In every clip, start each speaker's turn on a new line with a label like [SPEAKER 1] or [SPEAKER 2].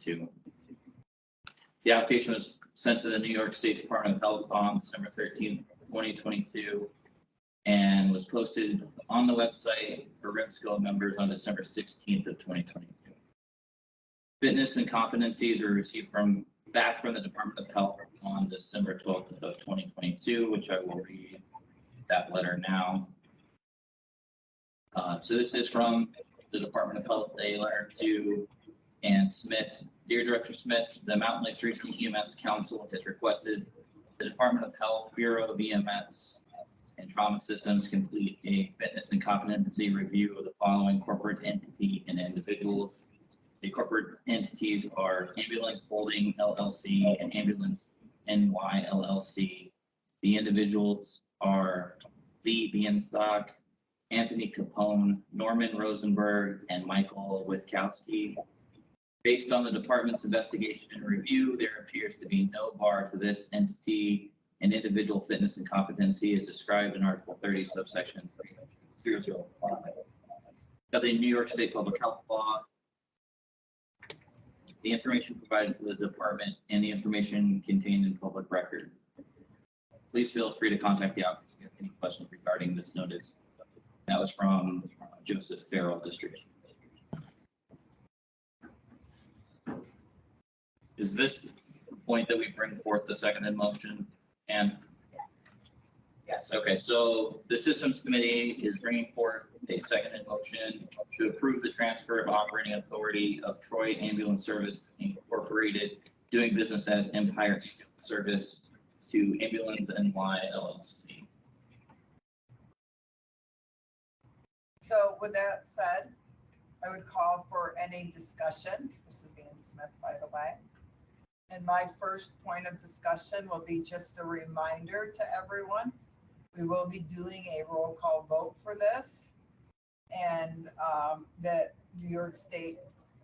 [SPEAKER 1] 2022. The application was sent to the New York State Department of Health on December 13th, 2022, and was posted on the website for REMSCO members on December 16th of 2022. Fitness and competencies were received back from the Department of Health on December 12th of 2022, which I will read that letter now. So this is from the Department of Health, a letter to Ann Smith. Dear Director Smith, the Mountain Lakes Regional EMS Council has requested the Department of Health, Bureau of EMS and Trauma Systems complete a fitness and competency review of the following corporate entity and individuals. The corporate entities are Ambulance Holding LLC and Ambulance NY LLC. The individuals are Lee Bienstock, Anthony Capone, Norman Rosenberg, and Michael Witkowski. Based on the department's investigation and review, there appears to be no bar to this entity and individual fitness and competency as described in Article 30, subsection 305 of the New York State Public Health Law. The information provided to the department and the information contained in public record. Please feel free to contact the office if you have any questions regarding this notice. That was from Joseph Farrell, District. Is this the point that we bring forth the seconded motion? And yes, okay, so the Systems Committee is bringing forth a seconded motion to approve the transfer of operating authority of Troy Ambulance Service Incorporated, doing business as Empire Ambulance Service, to Ambulance NY LLC.
[SPEAKER 2] So with that said, I would call for any discussion. This is Ann Smith, by the way. And my first point of discussion will be just a reminder to everyone. We will be doing a roll call vote for this. And the New York State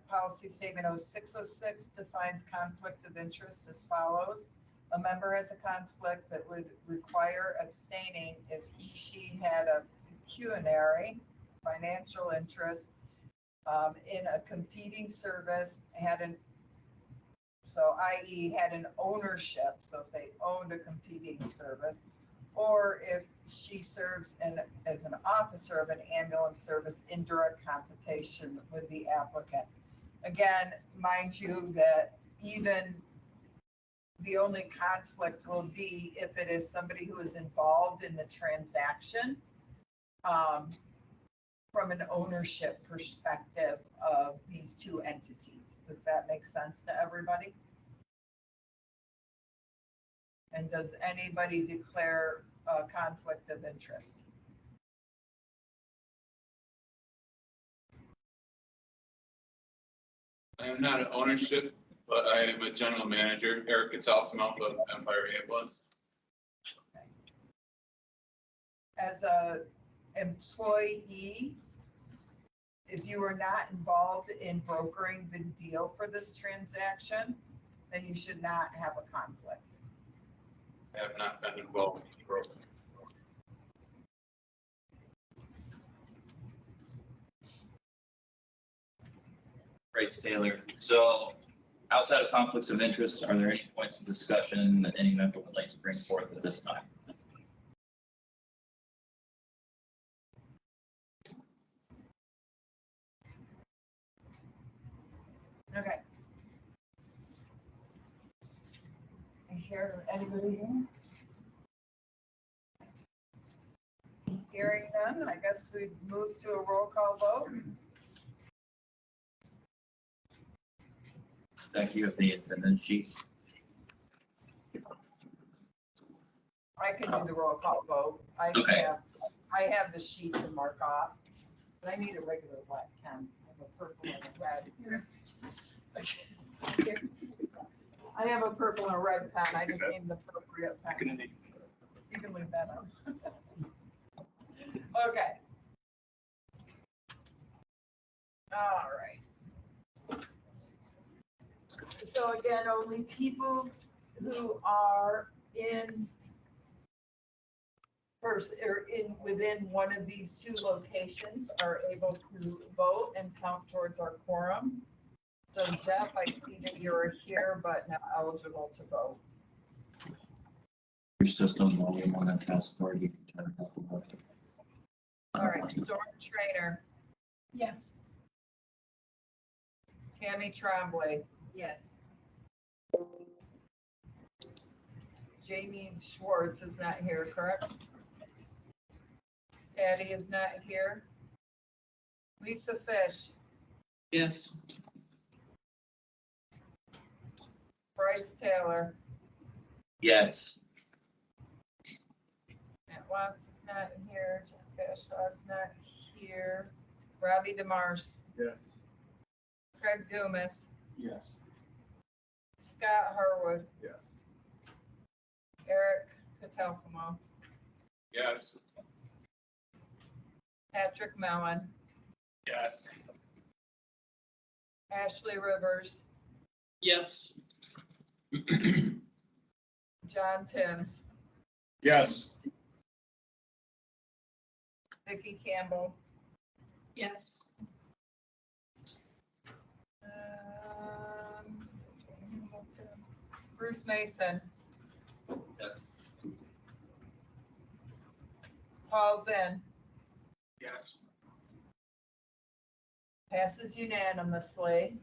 [SPEAKER 2] Policy Statement 0606 defines conflict of interest as follows. A member has a conflict that would require abstaining if he/she had a pecuniary financial interest in a competing service, i.e. had an ownership, so if they owned a competing service, or if she serves as an officer of an ambulance service in direct competition with the applicant. Again, mind you that even the only conflict will be if it is somebody who is involved in the transaction from an ownership perspective of these two entities. Does that make sense to everybody? And does anybody declare a conflict of interest?
[SPEAKER 3] I am not an ownership, but I am a general manager. Eric Catalfamouth of Empire Ambulance.
[SPEAKER 2] Okay. As a employee, if you are not involved in brokering the deal for this transaction, then you should not have a conflict.
[SPEAKER 3] I have not been involved in the program.
[SPEAKER 1] Grace Taylor. So outside of conflicts of interest, are there any points of discussion that any member would like to bring forth at this time?
[SPEAKER 2] Okay. Anybody here? Hearing none, I guess we move to a roll call vote.
[SPEAKER 1] Thank you, the attendance sheets.
[SPEAKER 2] I can do the roll call vote. I have the sheet to mark off, but I need a regular black pen. I have a purple and a red. I have a purple and a red pen. I just need an appropriate pen. You can leave that on. Okay. All right. So again, only people who are within one of these two locations are able to vote and count towards our quorum. So Jeff, I see that you're here, but not eligible to vote.
[SPEAKER 4] You're still volume on that task board, you can turn it up a little bit.
[SPEAKER 2] All right, Storm Trainer,
[SPEAKER 5] Yes.
[SPEAKER 2] Tammy Trombley,
[SPEAKER 5] Yes.
[SPEAKER 2] Jamie Schwartz is not here, correct? Patty is not here. Lisa Fish,
[SPEAKER 6] Yes.
[SPEAKER 2] Bryce Taylor,
[SPEAKER 1] Yes.
[SPEAKER 2] Matt Watts is not here, Jeff Bashaw's is not here, Robbie DeMars,
[SPEAKER 7] Yes.
[SPEAKER 2] Craig Dumas,
[SPEAKER 7] Yes.
[SPEAKER 2] Scott Harwood,
[SPEAKER 7] Yes.
[SPEAKER 2] Eric Catalfamo,
[SPEAKER 3] Yes.
[SPEAKER 2] Patrick Mellon,
[SPEAKER 3] Yes.
[SPEAKER 2] Ashley Rivers,
[SPEAKER 6] Yes.
[SPEAKER 2] John Timms,
[SPEAKER 3] Yes.
[SPEAKER 2] Vicki Campbell,
[SPEAKER 6] Yes.
[SPEAKER 2] Bruce Mason,
[SPEAKER 1] Yes.
[SPEAKER 2] Paul Zinn,
[SPEAKER 3] Yes.
[SPEAKER 2] passes unanimously.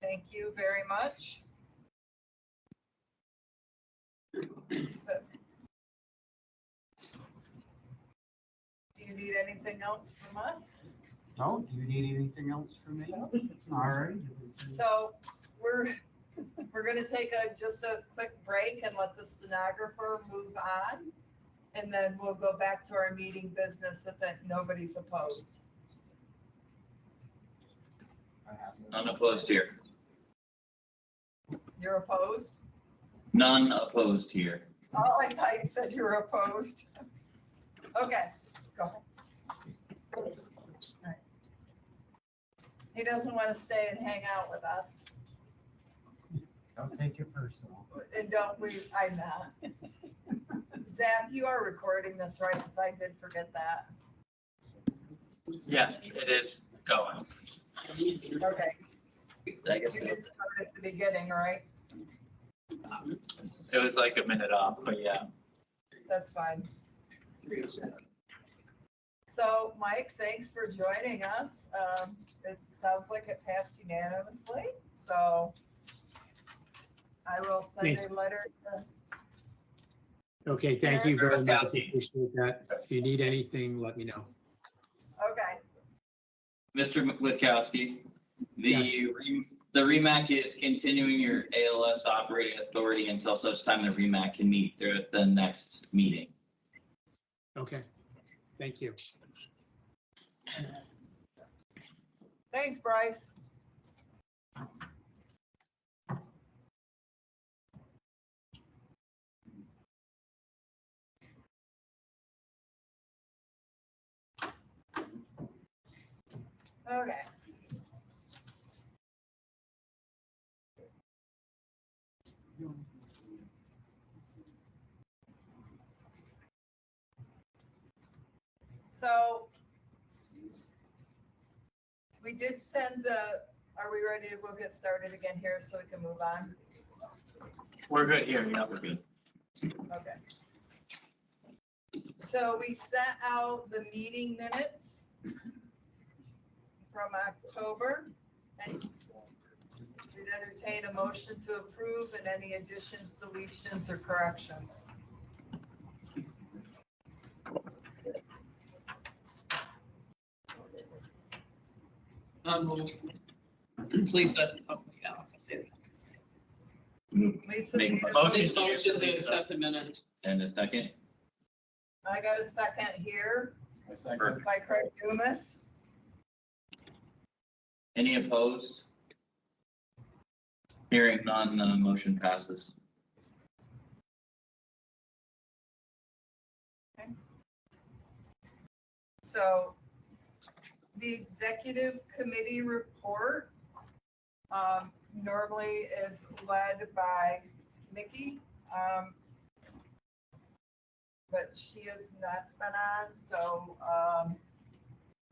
[SPEAKER 2] Thank you very much. So, do you need anything else from us?
[SPEAKER 8] No, do you need anything else from me? All right.
[SPEAKER 2] So we're gonna take just a quick break and let the stenographer move on. And then we'll go back to our meeting business if nobody's opposed.
[SPEAKER 1] Unopposed here.
[SPEAKER 2] You're opposed?
[SPEAKER 1] None opposed here.
[SPEAKER 2] Oh, I thought you said you were opposed. Okay, go ahead. All right. He doesn't want to stay and hang out with us.
[SPEAKER 8] Don't take it personal.
[SPEAKER 2] And I'm not. Zach, you are recording this, right? Because I did forget that.
[SPEAKER 6] Yes, it is going.
[SPEAKER 2] Okay,
[SPEAKER 1] I guess
[SPEAKER 2] you did start at the beginning, right?
[SPEAKER 6] It was like a minute off, but yeah.
[SPEAKER 2] That's fine. So, Mike, thanks for joining us. It sounds like it passed unanimously, so I will send a letter to.
[SPEAKER 8] Okay, thank you very much. Appreciate that. If you need anything, let me know.
[SPEAKER 2] Okay,
[SPEAKER 1] Mr. Witkowski,
[SPEAKER 8] Yes.
[SPEAKER 1] the REMAC is continuing your ALS operating authority until such time the REMAC can meet there at the next meeting.
[SPEAKER 8] Okay, thank you.
[SPEAKER 2] thanks, Bryce. Okay. So we did send are we ready to go get started again here so we can move on?
[SPEAKER 6] We're good here, yeah.
[SPEAKER 1] We're good.
[SPEAKER 2] Okay. So we sent out the meeting minutes from October, and we'd entertain a motion to approve and any additions, deletions, or corrections.
[SPEAKER 6] It's Lisa. Oh, yeah, I'll say that.
[SPEAKER 2] Lisa,
[SPEAKER 1] Make
[SPEAKER 2] made a
[SPEAKER 6] Motion
[SPEAKER 2] motion.
[SPEAKER 6] to accept the minute.
[SPEAKER 1] And a second?
[SPEAKER 2] I got a second here
[SPEAKER 1] Perfect.
[SPEAKER 2] by Craig Dumas.
[SPEAKER 1] Any opposed? Hearing none, the motion passes.
[SPEAKER 2] So the executive committee report normally is led by Mickey, but she has not been on, so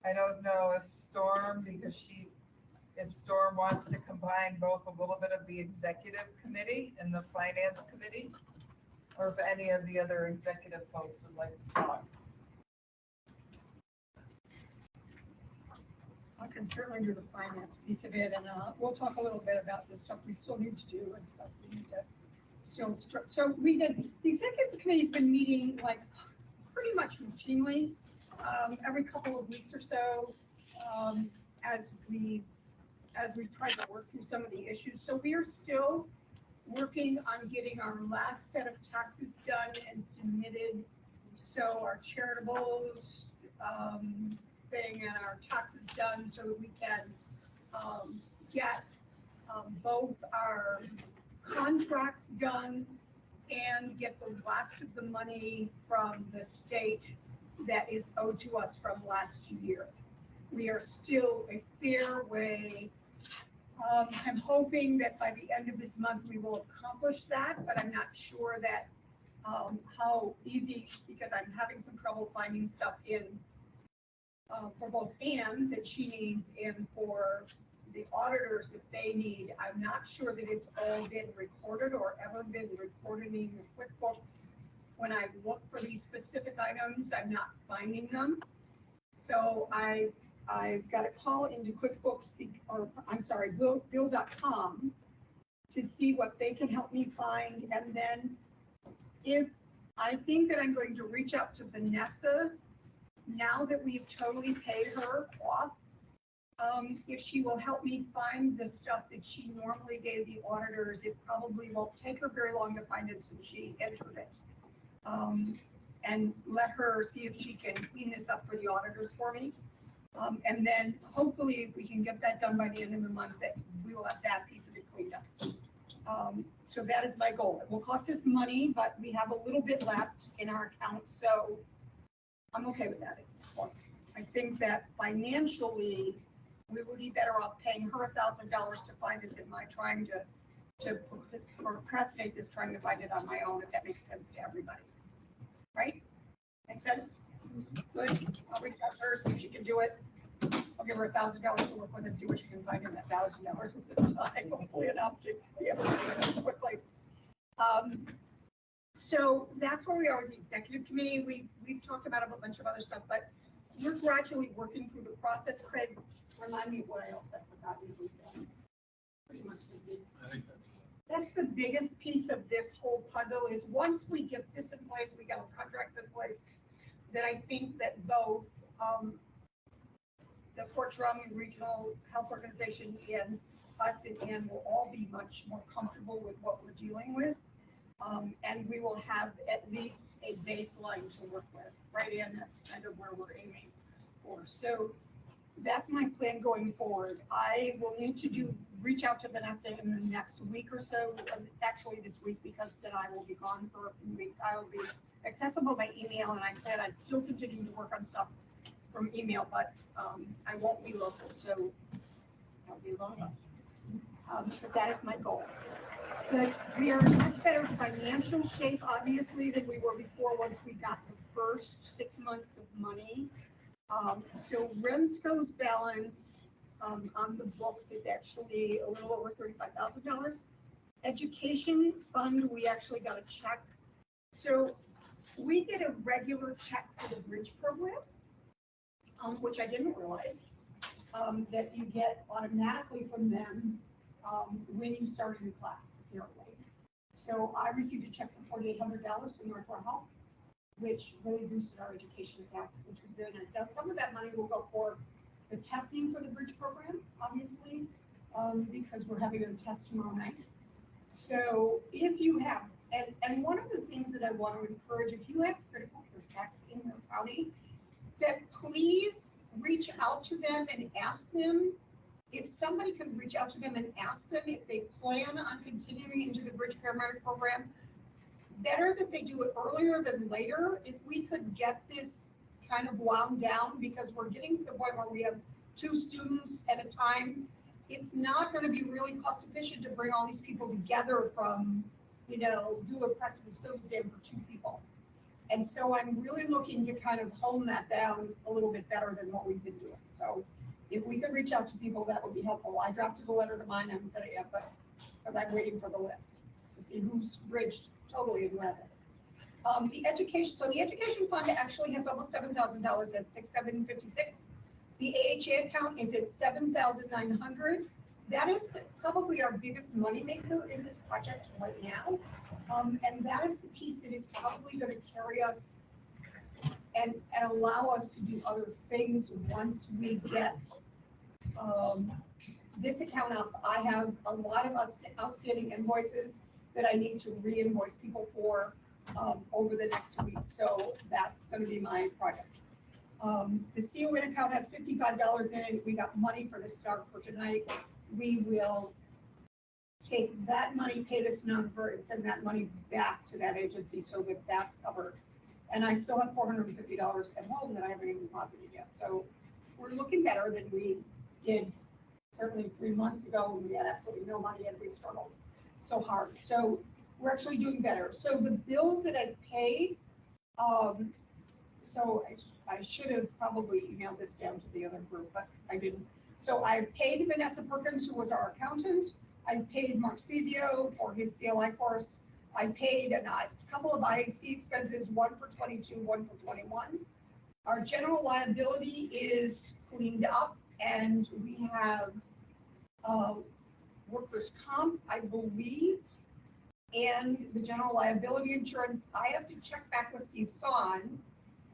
[SPEAKER 2] I don't know if Storm, if Storm wants to combine both a little bit of the executive committee and the finance committee, or if any of the other executive folks would like to talk.
[SPEAKER 5] I can certainly do the finance piece of it, and we'll talk a little bit about the stuff we still need to do and stuff we need to still instruct. So the executive committee's been meeting like pretty much routinely, every couple of weeks or so, as we try to work through some of the issues. So we are still working on getting our last set of taxes done and submitted. So our charitables, thing and our taxes done so that we can get both our contracts done and get the last of the money from the state that is owed to us from last year. We are still a fair way. I'm hoping that by the end of this month we will accomplish that, but I'm not sure that how easy, because I'm having some trouble finding stuff in for both Anne that she needs and for the auditors that they need. I'm not sure that it's all been recorded or ever been recorded in the QuickBooks. When I look for these specific items, I'm not finding them. So I got a call into QuickBooks, or I'm sorry, bill.com to see what they can help me find. And then if I think that I'm going to reach out to Vanessa now that we've totally paid her off, if she will help me find the stuff that she normally gave the auditors. It probably won't take her very long to find it since she entered it. And let her see if she can clean this up for the auditors for me. And then hopefully if we can get that done by the end of the month, that we will have that piece of it cleaned up. So that is my goal. It will cost us money, but we have a little bit left in our account. So I'm okay with that. I think that financially, we would be better off paying her $1,000 to find it than my trying to procrastinate this, trying to find it on my own, if that makes sense to everybody. Right? Makes sense? Good. I'll reach out to her, see if she can do it. I'll give her $1,000 to work with and see what she can find in that $1,000 with the time. Hopefully enough to be able to do it quickly. So that's where we are with the executive committee. We've talked about a bunch of other stuff, but we're gradually working through the process. Craig, remind me of what else I forgot. Pretty much we did.
[SPEAKER 3] I think
[SPEAKER 5] That's the biggest piece of this whole puzzle is once we get this in place, we got our contracts in place, then I think that both the Fort Drum Regional Health Organization and us and Ann will all be much more comfortable with what we're dealing with. And we will have at least a baseline to work with, right? And that's kind of where we're aiming for. So that's my plan going forward. I will need to reach out to Vanessa in the next week or so, actually this week, because then I will be gone for a few weeks. I will be accessible by email, and I plan on still continuing to work on stuff from email, but I won't be local, so I'll be local. But that is my goal. But we are in much better financial shape, obviously, than we were before once we got the first 6 months of money. So REMSCO's balance on the books is actually a little over $35,000. Education fund, we actually got a check. So we get a regular check for the bridge program, which I didn't realize, that you get automatically from them when you start in class, apparently. So I received a check for $4,800 from Northwell Health, which really boosted our education account, which was very nice. Now, some of that money will go for the testing for the bridge program, obviously, because we're having a test tomorrow night. So if you have, and one of the things that I want to encourage, if you have critical care techs in your county, that please reach out to them and ask them if somebody could reach out to them and ask them if they plan on continuing into the bridge paramedic program. Better that they do it earlier than later. If we could get this kind of wound down, because we're getting to the point where we have 2 students at a time, it's not going to be really cost efficient to bring all these people together from, do a practical skills exam for 2 people. And so I'm really looking to kind of hone that down a little bit better than what we've been doing. So if we could reach out to people, that would be helpful. I drafted a letter to mine, I haven't said it yet, but, because I'm waiting for the list to see who's bridged totally and who hasn't. The education fund actually has almost $7,000 at 6,756. The AHA account is at 7,900. That is probably our biggest moneymaker in this project right now. And that is the piece that is probably going to carry us and allow us to do other things once we get this account up. I have a lot of outstanding invoices that I need to re-invoice people for over the next week. So that's going to be my project. The CON account has $55 in it. We got money for the start for tonight. We will take that money, pay this number, and send that money back to that agency so that that's covered. And I still have $450 at home that I haven't even deposited yet. So we're looking better than we did certainly 3 months ago when we had absolutely no money and we struggled so hard. So we're actually doing better. So the bills that I paid, so I should have probably emailed this down to the other group, but I didn't. So I've paid Vanessa Perkins, who was our accountant. I've paid Mark Spezio for his CLI course. I paid a couple of IAC expenses, one for 22, one for 21. Our general liability is cleaned up, and we have workers' comp, I believe, and the general liability insurance. I have to check back with Steve Son.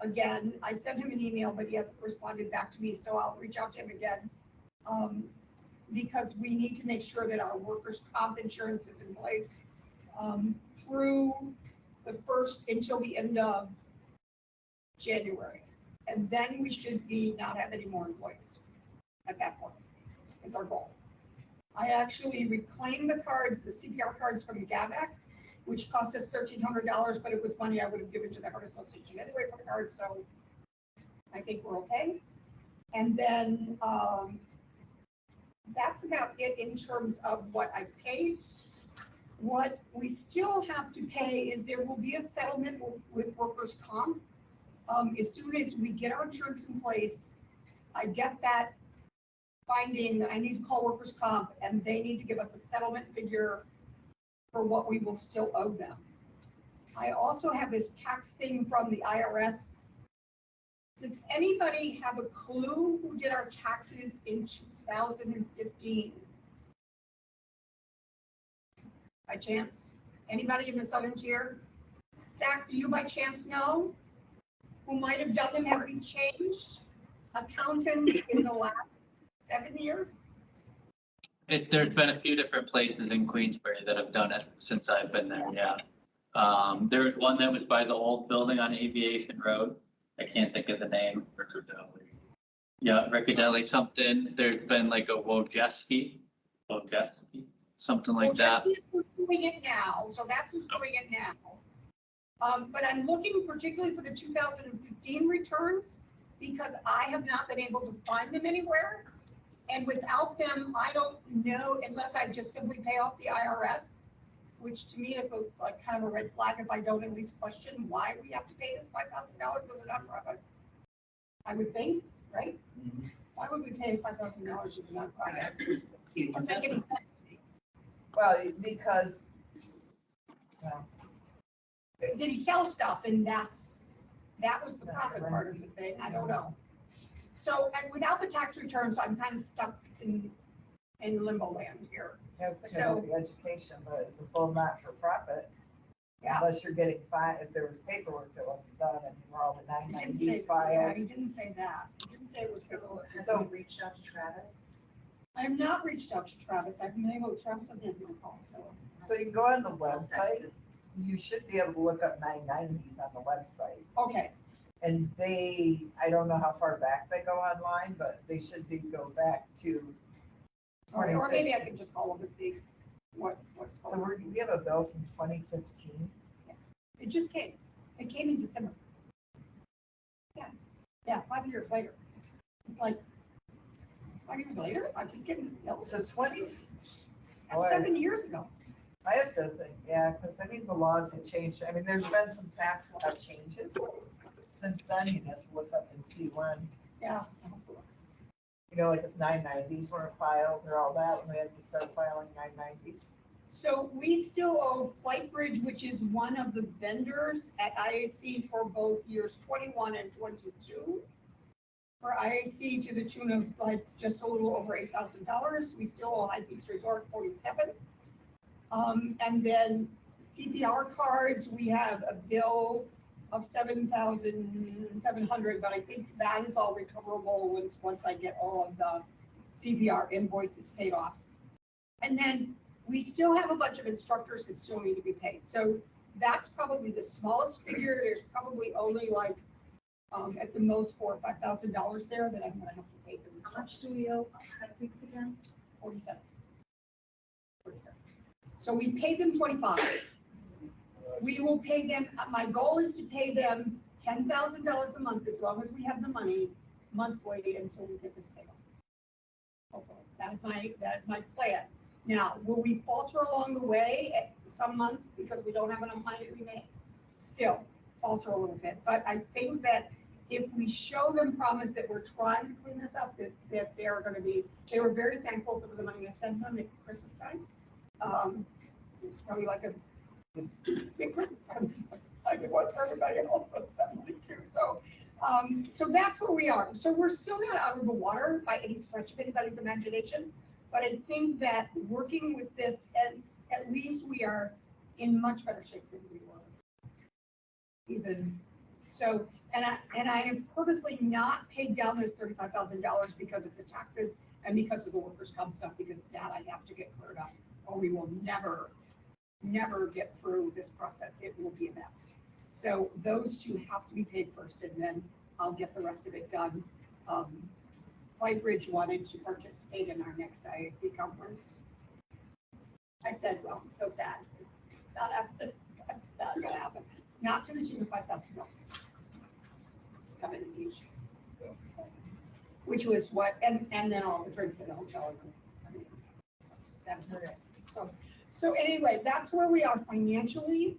[SPEAKER 5] Again, I sent him an email, but he hasn't responded back to me, so I'll reach out to him again. Because we need to make sure that our workers' comp insurance is in place through the first until the end of January. And then we should be not have any more employees at that point, is our goal. I actually reclaimed the cards, the CPR cards from GAVAC, which cost us $1,300, but it was money I would have given to the Heart Association anyway for the cards, so I think we're okay. And then that's about it in terms of what I paid. What we still have to pay is there will be a settlement with workers' comp. As soon as we get our insurance in place, I get that finding that I need to call workers' comp and they need to give us a settlement figure for what we will still owe them. I also have this tax thing from the IRS. Does anybody have a clue who did our taxes in 2015? By chance? Anybody in the Southern Tier? Zach, do you by chance know who might have done them? Have we changed accountants in the last 7 years?
[SPEAKER 6] There's been a few different places in Queensbury that have done it since I've been there, yeah. There was one that was by the old building on Aviation Road. I can't think of the name. Yeah, Riccadelli something. There's been like a Wojcicki, something like that.
[SPEAKER 5] Who's doing it now, so that's who's doing it now. But I'm looking particularly for the 2015 returns because I have not been able to find them anywhere. And without them, I don't know, unless I just simply pay off the IRS, which to me is like kind of a red flag if I don't at least question why we have to pay this $5,000 as a nonprofit. I would think, right?
[SPEAKER 2] Mm-hmm.
[SPEAKER 5] Why would we pay $5,000 as a nonprofit? Doesn't make any sense to me.
[SPEAKER 2] Well, because, well,
[SPEAKER 5] Did he sell stuff and that was the profit part of the thing? I don't know. So, and without the tax returns, I'm kind of stuck in limbo land here.
[SPEAKER 2] I was thinking about the education, but it's a full not-for-profit.
[SPEAKER 5] Yeah.
[SPEAKER 2] Unless you're getting fined, if there was paperwork that wasn't done and you were all the
[SPEAKER 5] He didn't say,
[SPEAKER 2] 990s filed.
[SPEAKER 5] he didn't say that. He didn't say it was.
[SPEAKER 7] Has
[SPEAKER 2] So-
[SPEAKER 7] he reached out to Travis?
[SPEAKER 5] I have not reached out to Travis. I've been able, Travis doesn't answer my call, so.
[SPEAKER 2] So you go on the website, you should be able to look up 990s on the website.
[SPEAKER 5] Okay,
[SPEAKER 2] And they, I don't know how far back they go online, but they should go back to.
[SPEAKER 5] or maybe I can just call him and see what's
[SPEAKER 2] So
[SPEAKER 5] going on.
[SPEAKER 2] we have a bill from 2015.
[SPEAKER 5] It just came. It came in December. Yeah, 5 years later. It's like, 5 years later, I'm just getting this bill.
[SPEAKER 2] So 20,
[SPEAKER 5] That's 7 years ago.
[SPEAKER 2] I have to think, yeah, because I mean, the laws have changed. I mean, there's been some tax law changes. Since then, you'd have to look up and see when,
[SPEAKER 5] Yeah.
[SPEAKER 2] you know, like if 990s weren't filed or all that, when we had to start filing 990s.
[SPEAKER 5] So we still owe Flight Bridge, which is one of the vendors at IAC for both years 21 and 22. For IAC to the tune of like just a little over $8,000. We still owe High Peaks Resort 47. And then CPR cards, we have a bill of 7,700, but I think that is all recoverable once I get all of the CPR invoices paid off. And then we still have a bunch of instructors that still need to be paid. So that's probably the smallest figure. There's probably only like at the most $4,000 or $5,000 there that I'm gonna have to pay the
[SPEAKER 7] How much
[SPEAKER 5] instructors.
[SPEAKER 7] do we owe High Peaks again?
[SPEAKER 5] 47. So we paid them 25. We will pay them, my goal is to pay them $10,000 a month as long as we have the money monthly until we get this paid off. Hopefully, that is my plan. Now, will we falter along the way at some month because we don't have enough money? We may still falter a little bit, but I think that if we show them promise that we're trying to clean this up, that they were very thankful for the money I sent them at Christmas time. It's probably like a big Christmas present, like it was for everybody else at 72. So that's where we are. So we're still not out of the water by any stretch of anybody's imagination, but I think that working with this, and at least we are in much better shape than we were. Even so, and I have purposely not paid down those $35,000 because of the taxes and because of the workers' comp stuff, because that I have to get cleared up, or we will never get through this process. It will be a mess. So those two have to be paid first, and then I'll get the rest of it done. Flight Bridge wanted to participate in our next IAC conference. I said, well, I'm so sad. That's not gonna happen. Not to the tune of $5,000. Come in and teach. Which was what, and then all the drinks at the hotel. I mean, so that's okay. So anyway, that's where we are financially.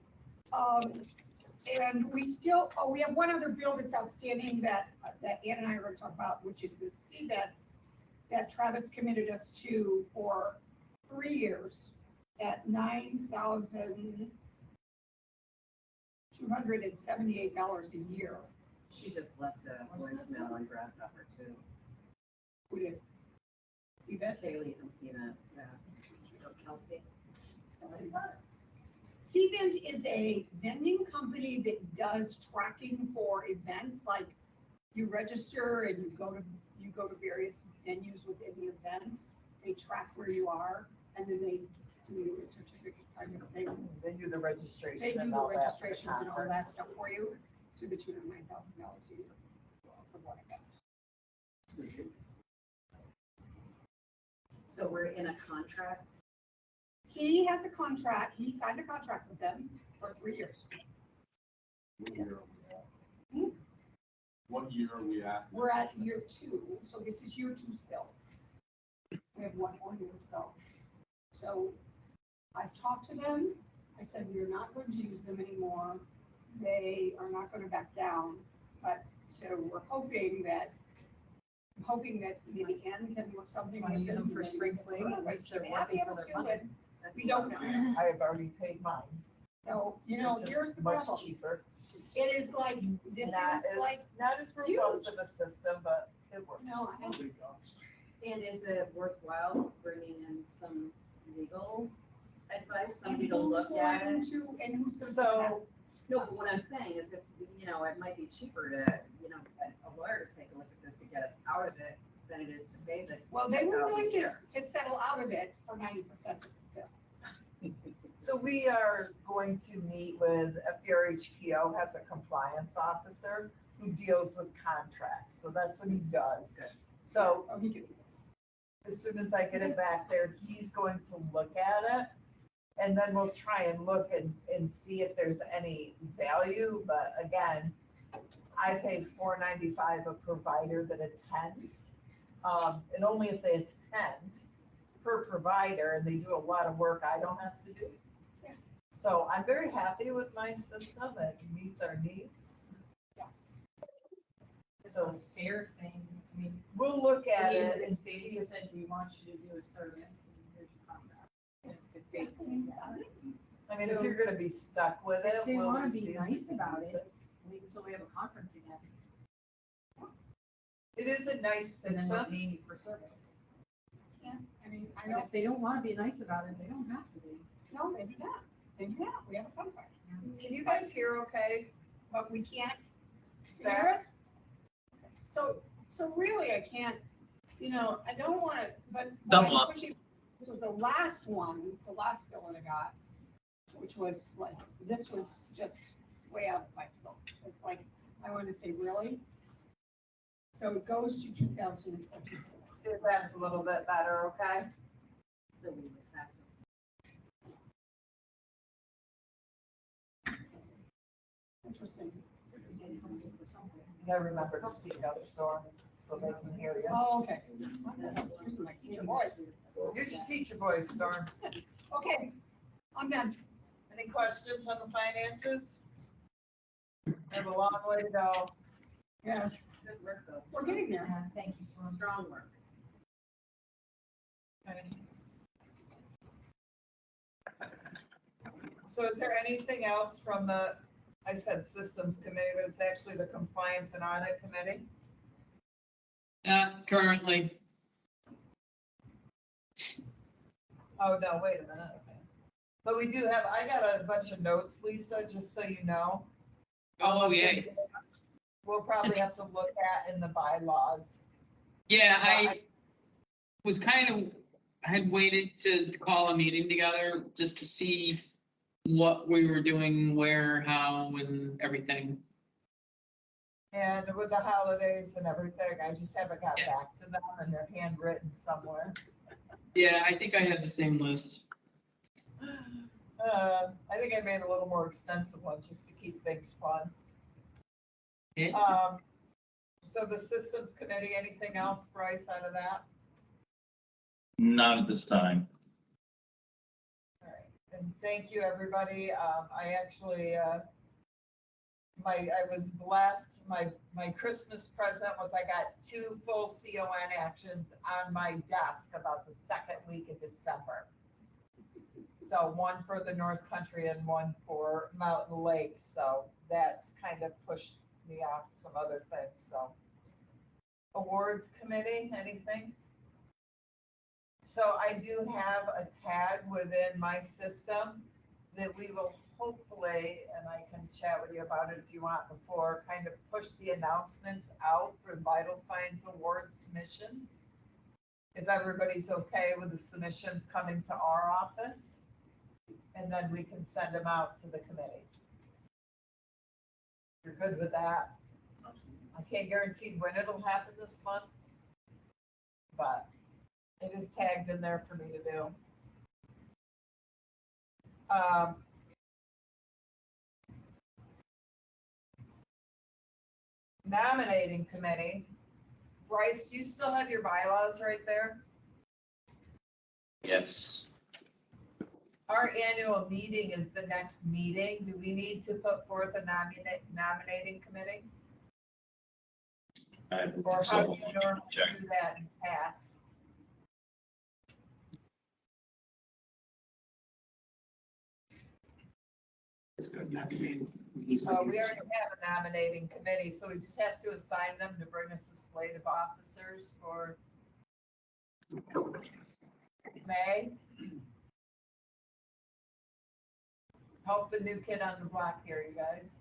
[SPEAKER 5] And we still, we have one other bill that's outstanding that Ann and I are going to talk about, which is the CVETs that Travis committed us to for 3 years at $9,278 a year.
[SPEAKER 7] She just left a voicemail on Grasshopper too.
[SPEAKER 5] Who did? CVET?
[SPEAKER 7] Kaylee from CNET, yeah. Kelsey.
[SPEAKER 5] CVent is a vending company that does tracking for events, like you register and you go to various venues within the event. They track where you are, and then they do a certificate.
[SPEAKER 2] They do the registration.
[SPEAKER 5] They do
[SPEAKER 2] and
[SPEAKER 5] the
[SPEAKER 2] all that for the
[SPEAKER 5] registrations and all that
[SPEAKER 2] conference.
[SPEAKER 5] stuff for you to the tune of $9,000 a year for one event.
[SPEAKER 7] So we're in a contract.
[SPEAKER 5] He has a contract. He signed a contract with them for 3 years.
[SPEAKER 9] What year are we at?
[SPEAKER 5] Hmm?
[SPEAKER 9] What year are we at?
[SPEAKER 5] We're at year 2, so this is year 2's bill. We have 1 more year to go. So I've talked to them. I said, we are not going to use them anymore. They are not going to back down. But so we're hoping that maybe Ann can work something.
[SPEAKER 7] Want to
[SPEAKER 5] with
[SPEAKER 7] use them for
[SPEAKER 5] and
[SPEAKER 7] spring
[SPEAKER 5] maybe-
[SPEAKER 7] cleaning, unless they're
[SPEAKER 5] They might be
[SPEAKER 7] working for
[SPEAKER 5] able
[SPEAKER 7] their
[SPEAKER 5] to,
[SPEAKER 7] money.
[SPEAKER 5] and
[SPEAKER 7] That's
[SPEAKER 5] we don't know.
[SPEAKER 2] I have already paid mine.
[SPEAKER 5] So,
[SPEAKER 2] which is
[SPEAKER 5] here's the
[SPEAKER 2] much
[SPEAKER 5] problem.
[SPEAKER 2] cheaper.
[SPEAKER 5] It is like, this
[SPEAKER 2] Not
[SPEAKER 5] is like,
[SPEAKER 2] not as robust of a system, but it works.
[SPEAKER 5] no, I don't.
[SPEAKER 7] And is it worthwhile bringing in some legal advice, somebody
[SPEAKER 5] And
[SPEAKER 7] to
[SPEAKER 5] who's
[SPEAKER 7] look at
[SPEAKER 5] going
[SPEAKER 7] it?
[SPEAKER 5] to- And who's going to do
[SPEAKER 2] So,
[SPEAKER 7] No, but what I'm saying is if, it might be cheaper to, a lawyer to take a look at this to get us out of it than it is to pay the.
[SPEAKER 5] Well, they were
[SPEAKER 7] $10,000
[SPEAKER 5] willing
[SPEAKER 7] a year.
[SPEAKER 5] to settle out of it for 90% of the bill.
[SPEAKER 2] so we are going to meet with, FDRHPO has a compliance officer who deals with contracts. So that's what he does.
[SPEAKER 7] Good.
[SPEAKER 2] So
[SPEAKER 5] So he can,
[SPEAKER 2] as soon as I get it back there, he's going to look at it. And then we'll try and look and see if there's any value. But again, I pay $4.95 a provider that attends. And only if they attend per provider and they do a lot of work I don't have to do. So I'm very happy with my system. It meets our needs.
[SPEAKER 7] It's a fair thing. I mean,
[SPEAKER 2] We'll look at
[SPEAKER 7] the
[SPEAKER 2] it and
[SPEAKER 7] state
[SPEAKER 2] see.
[SPEAKER 7] said, we want you to do a service, and here's your contract. And if they-
[SPEAKER 2] I mean, if you're gonna be stuck with it.
[SPEAKER 7] If they
[SPEAKER 2] we'll
[SPEAKER 7] wanna
[SPEAKER 2] see
[SPEAKER 7] be
[SPEAKER 2] if we
[SPEAKER 7] nice
[SPEAKER 2] can
[SPEAKER 7] about
[SPEAKER 2] use
[SPEAKER 7] it, wait until we have a conference again,
[SPEAKER 2] It is a nice
[SPEAKER 7] and then they'll
[SPEAKER 2] system.
[SPEAKER 7] pay you for service.
[SPEAKER 5] I mean, I
[SPEAKER 7] And
[SPEAKER 5] don't,
[SPEAKER 7] if they don't wanna be nice about it, they don't have to be.
[SPEAKER 5] no, they do not. They do not. We have a contract.
[SPEAKER 2] Can you guys hear okay?
[SPEAKER 5] But we can't.
[SPEAKER 2] Sarah?
[SPEAKER 5] So really, I can't, I don't want to, but.
[SPEAKER 6] Double
[SPEAKER 5] what I'm
[SPEAKER 6] up.
[SPEAKER 5] pushing- This was the last one, the last bill that I got, which was like, this was just way out of my scope. It's like, I want to say, really? So it goes to 2024.
[SPEAKER 2] See if that's a little bit better, okay?
[SPEAKER 7] So we would have to.
[SPEAKER 5] Interesting.
[SPEAKER 7] Get something for something.
[SPEAKER 2] You gotta remember to speak up, Storm, so they can hear you.
[SPEAKER 5] Oh, okay. Using my teacher voice.
[SPEAKER 2] Use your teacher voice, Storm.
[SPEAKER 5] Okay, I'm done.
[SPEAKER 2] Any questions on the finances? We have a long way to go.
[SPEAKER 5] Yeah,
[SPEAKER 7] Good work, though.
[SPEAKER 5] we're getting there.
[SPEAKER 7] Yeah, thank you, strong work.
[SPEAKER 2] So is there anything else from the, I said systems committee, but it's actually the compliance and audit committee?
[SPEAKER 10] Currently,
[SPEAKER 2] Oh, no, wait a minute. Okay. But we do have, I got a bunch of notes, Lisa, just so you know.
[SPEAKER 10] oh, yeah.
[SPEAKER 2] We'll probably have to look at in the bylaws.
[SPEAKER 10] Yeah, I was I had waited to call a meeting together just to see what we were doing, where, how, and everything.
[SPEAKER 2] And with the holidays and everything, I just haven't got
[SPEAKER 10] Yeah.
[SPEAKER 2] back to them and they're handwritten somewhere.
[SPEAKER 10] Yeah, I think I had the same list.
[SPEAKER 2] I think I made a little more extensive one just to keep things fun.
[SPEAKER 10] Yeah.
[SPEAKER 2] So the systems committee, anything else, Bryce, out of that?
[SPEAKER 1] Not at this time.
[SPEAKER 2] All right, and thank you, everybody. I actually, I was blessed. My Christmas present was I got 2 full CON actions on my desk about the second week of December. So one for the North Country and one for Mountain Lake. So that's kind of pushed me off some other things, so. Awards committee, anything? So I do have a tag within my system that we will hopefully, and I can chat with you about it if you want before, kind of push the announcements out for Vital Signs Award submissions. If everybody's okay with the submissions coming to our office, and then we can send them out to the committee. You're good with that? I can't guarantee when it'll happen this month, but it is tagged in there for me to do. Nominating committee. Bryce, do you still have your bylaws right there?
[SPEAKER 1] Yes.
[SPEAKER 2] Our annual meeting is the next meeting. Do we need to put forth a nominating committee?
[SPEAKER 1] I
[SPEAKER 2] Or
[SPEAKER 1] believe
[SPEAKER 2] how
[SPEAKER 1] so.
[SPEAKER 2] do you normally
[SPEAKER 1] Check.
[SPEAKER 2] do that in the past?
[SPEAKER 4] It's good not to be.
[SPEAKER 2] We already have a nominating committee, so we just have to assign them to bring us a slate of officers for May. Help the new kid on the block here, you guys.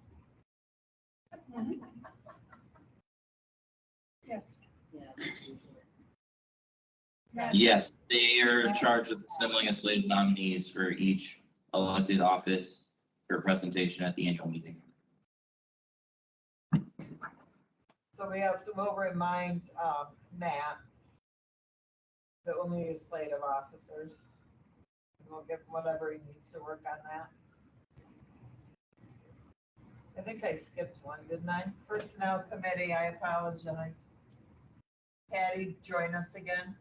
[SPEAKER 5] Yes.
[SPEAKER 7] Yeah, that's usually.
[SPEAKER 1] Yes, they are charged with assembling a slate of nominees for each elected office for presentation at the annual meeting.
[SPEAKER 2] So we'll remind Matt that we'll need a slate of officers. And we'll give him whatever he needs to work on that. I think I skipped one, didn't I? Personnel committee, I apologize. Patty, join us again.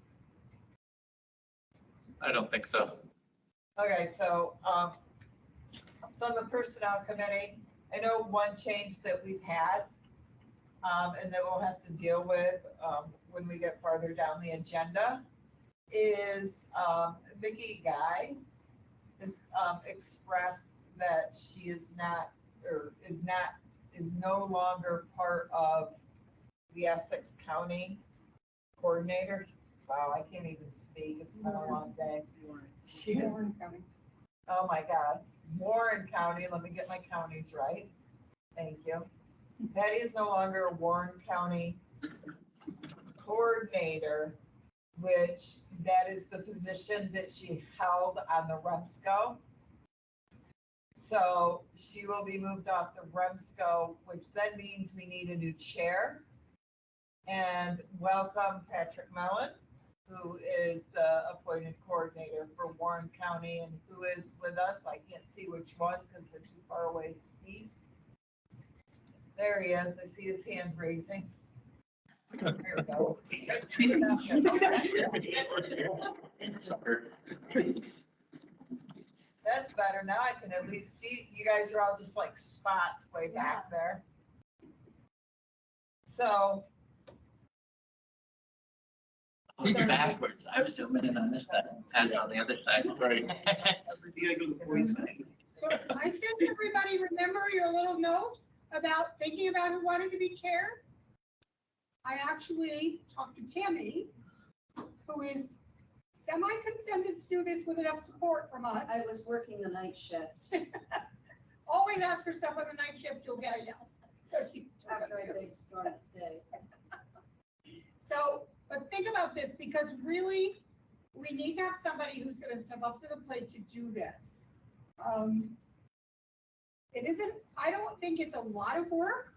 [SPEAKER 6] I don't think so.
[SPEAKER 2] Okay, so So on the personnel committee, I know one change that we've had, and that we'll have to deal with, when we get farther down the agenda, is, Vicky Guy has, expressed that she is not, or is no longer part of the Essex County coordinator. Wow, I can't even speak. It's been a long day. She is,
[SPEAKER 5] Warren County.
[SPEAKER 2] oh my God, Warren County. Let me get my counties right. Thank you. Patty is no longer a Warren County coordinator, which that is the position that she held on the REMSCO. So she will be moved off the REMSCO, which then means we need a new chair. And welcome Patrick Mellon, who is the appointed coordinator for Warren County and who is with us. I can't see which one because they're too far away to see. There he is. I see his hand raising. There we go. That's better. Now I can at least see. You guys are all just like spots way back there. So.
[SPEAKER 6] Oh, you're backwards. I was zooming in on this side, Pat's on the other side.
[SPEAKER 3] Right.
[SPEAKER 5] So I sent everybody, remember your little note about thinking about who wanted to be chair? I actually talked to Tammy, who is semi-consented to do this with enough support from us.
[SPEAKER 7] I was working the night shift
[SPEAKER 5] Always ask her stuff on the night shift, you'll get a yes.
[SPEAKER 7] after I big storm to stay.
[SPEAKER 5] So, but think about this, because really, we need to have somebody who's gonna step up to the plate to do this. It isn't, I don't think it's a lot of work,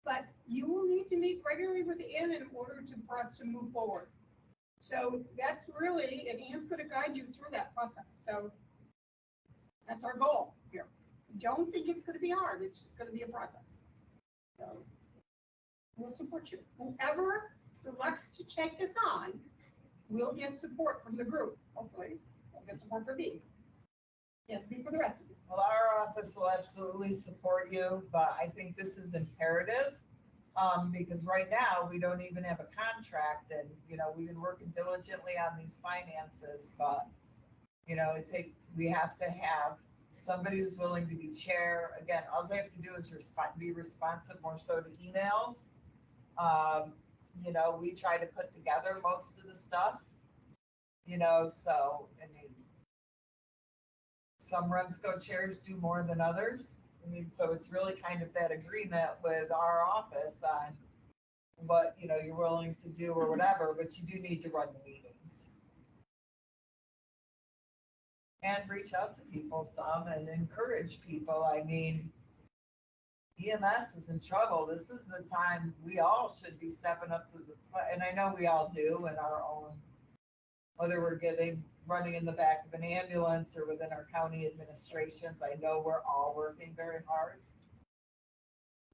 [SPEAKER 5] but you will need to meet regularly with Ann in order for us to move forward. So that's really, and Ann's gonna guide you through that process, so that's our goal here. Don't think it's gonna be hard, it's just gonna be a process. So we'll support you. Whoever elects to check this on will get support from the group, hopefully. We'll get support from me. Can't speak for the rest of you.
[SPEAKER 2] Well, our office will absolutely support you, but I think this is imperative. Because right now, we don't even have a contract and, we've been working diligently on these finances, but, we have to have somebody who's willing to be chair. Again, all I have to do is be responsive more so to emails. We try to put together most of the stuff, so, I mean, some REMSCO chairs do more than others. I mean, so it's really kind of that agreement with our office on what, you're willing to do or whatever, but you do need to run the meetings. And reach out to people some and encourage people. I mean, EMS is in trouble. This is the time we all should be stepping up to the plate. And I know we all do in our own, whether we're running in the back of an ambulance or within our county administrations. I know we're all working very hard.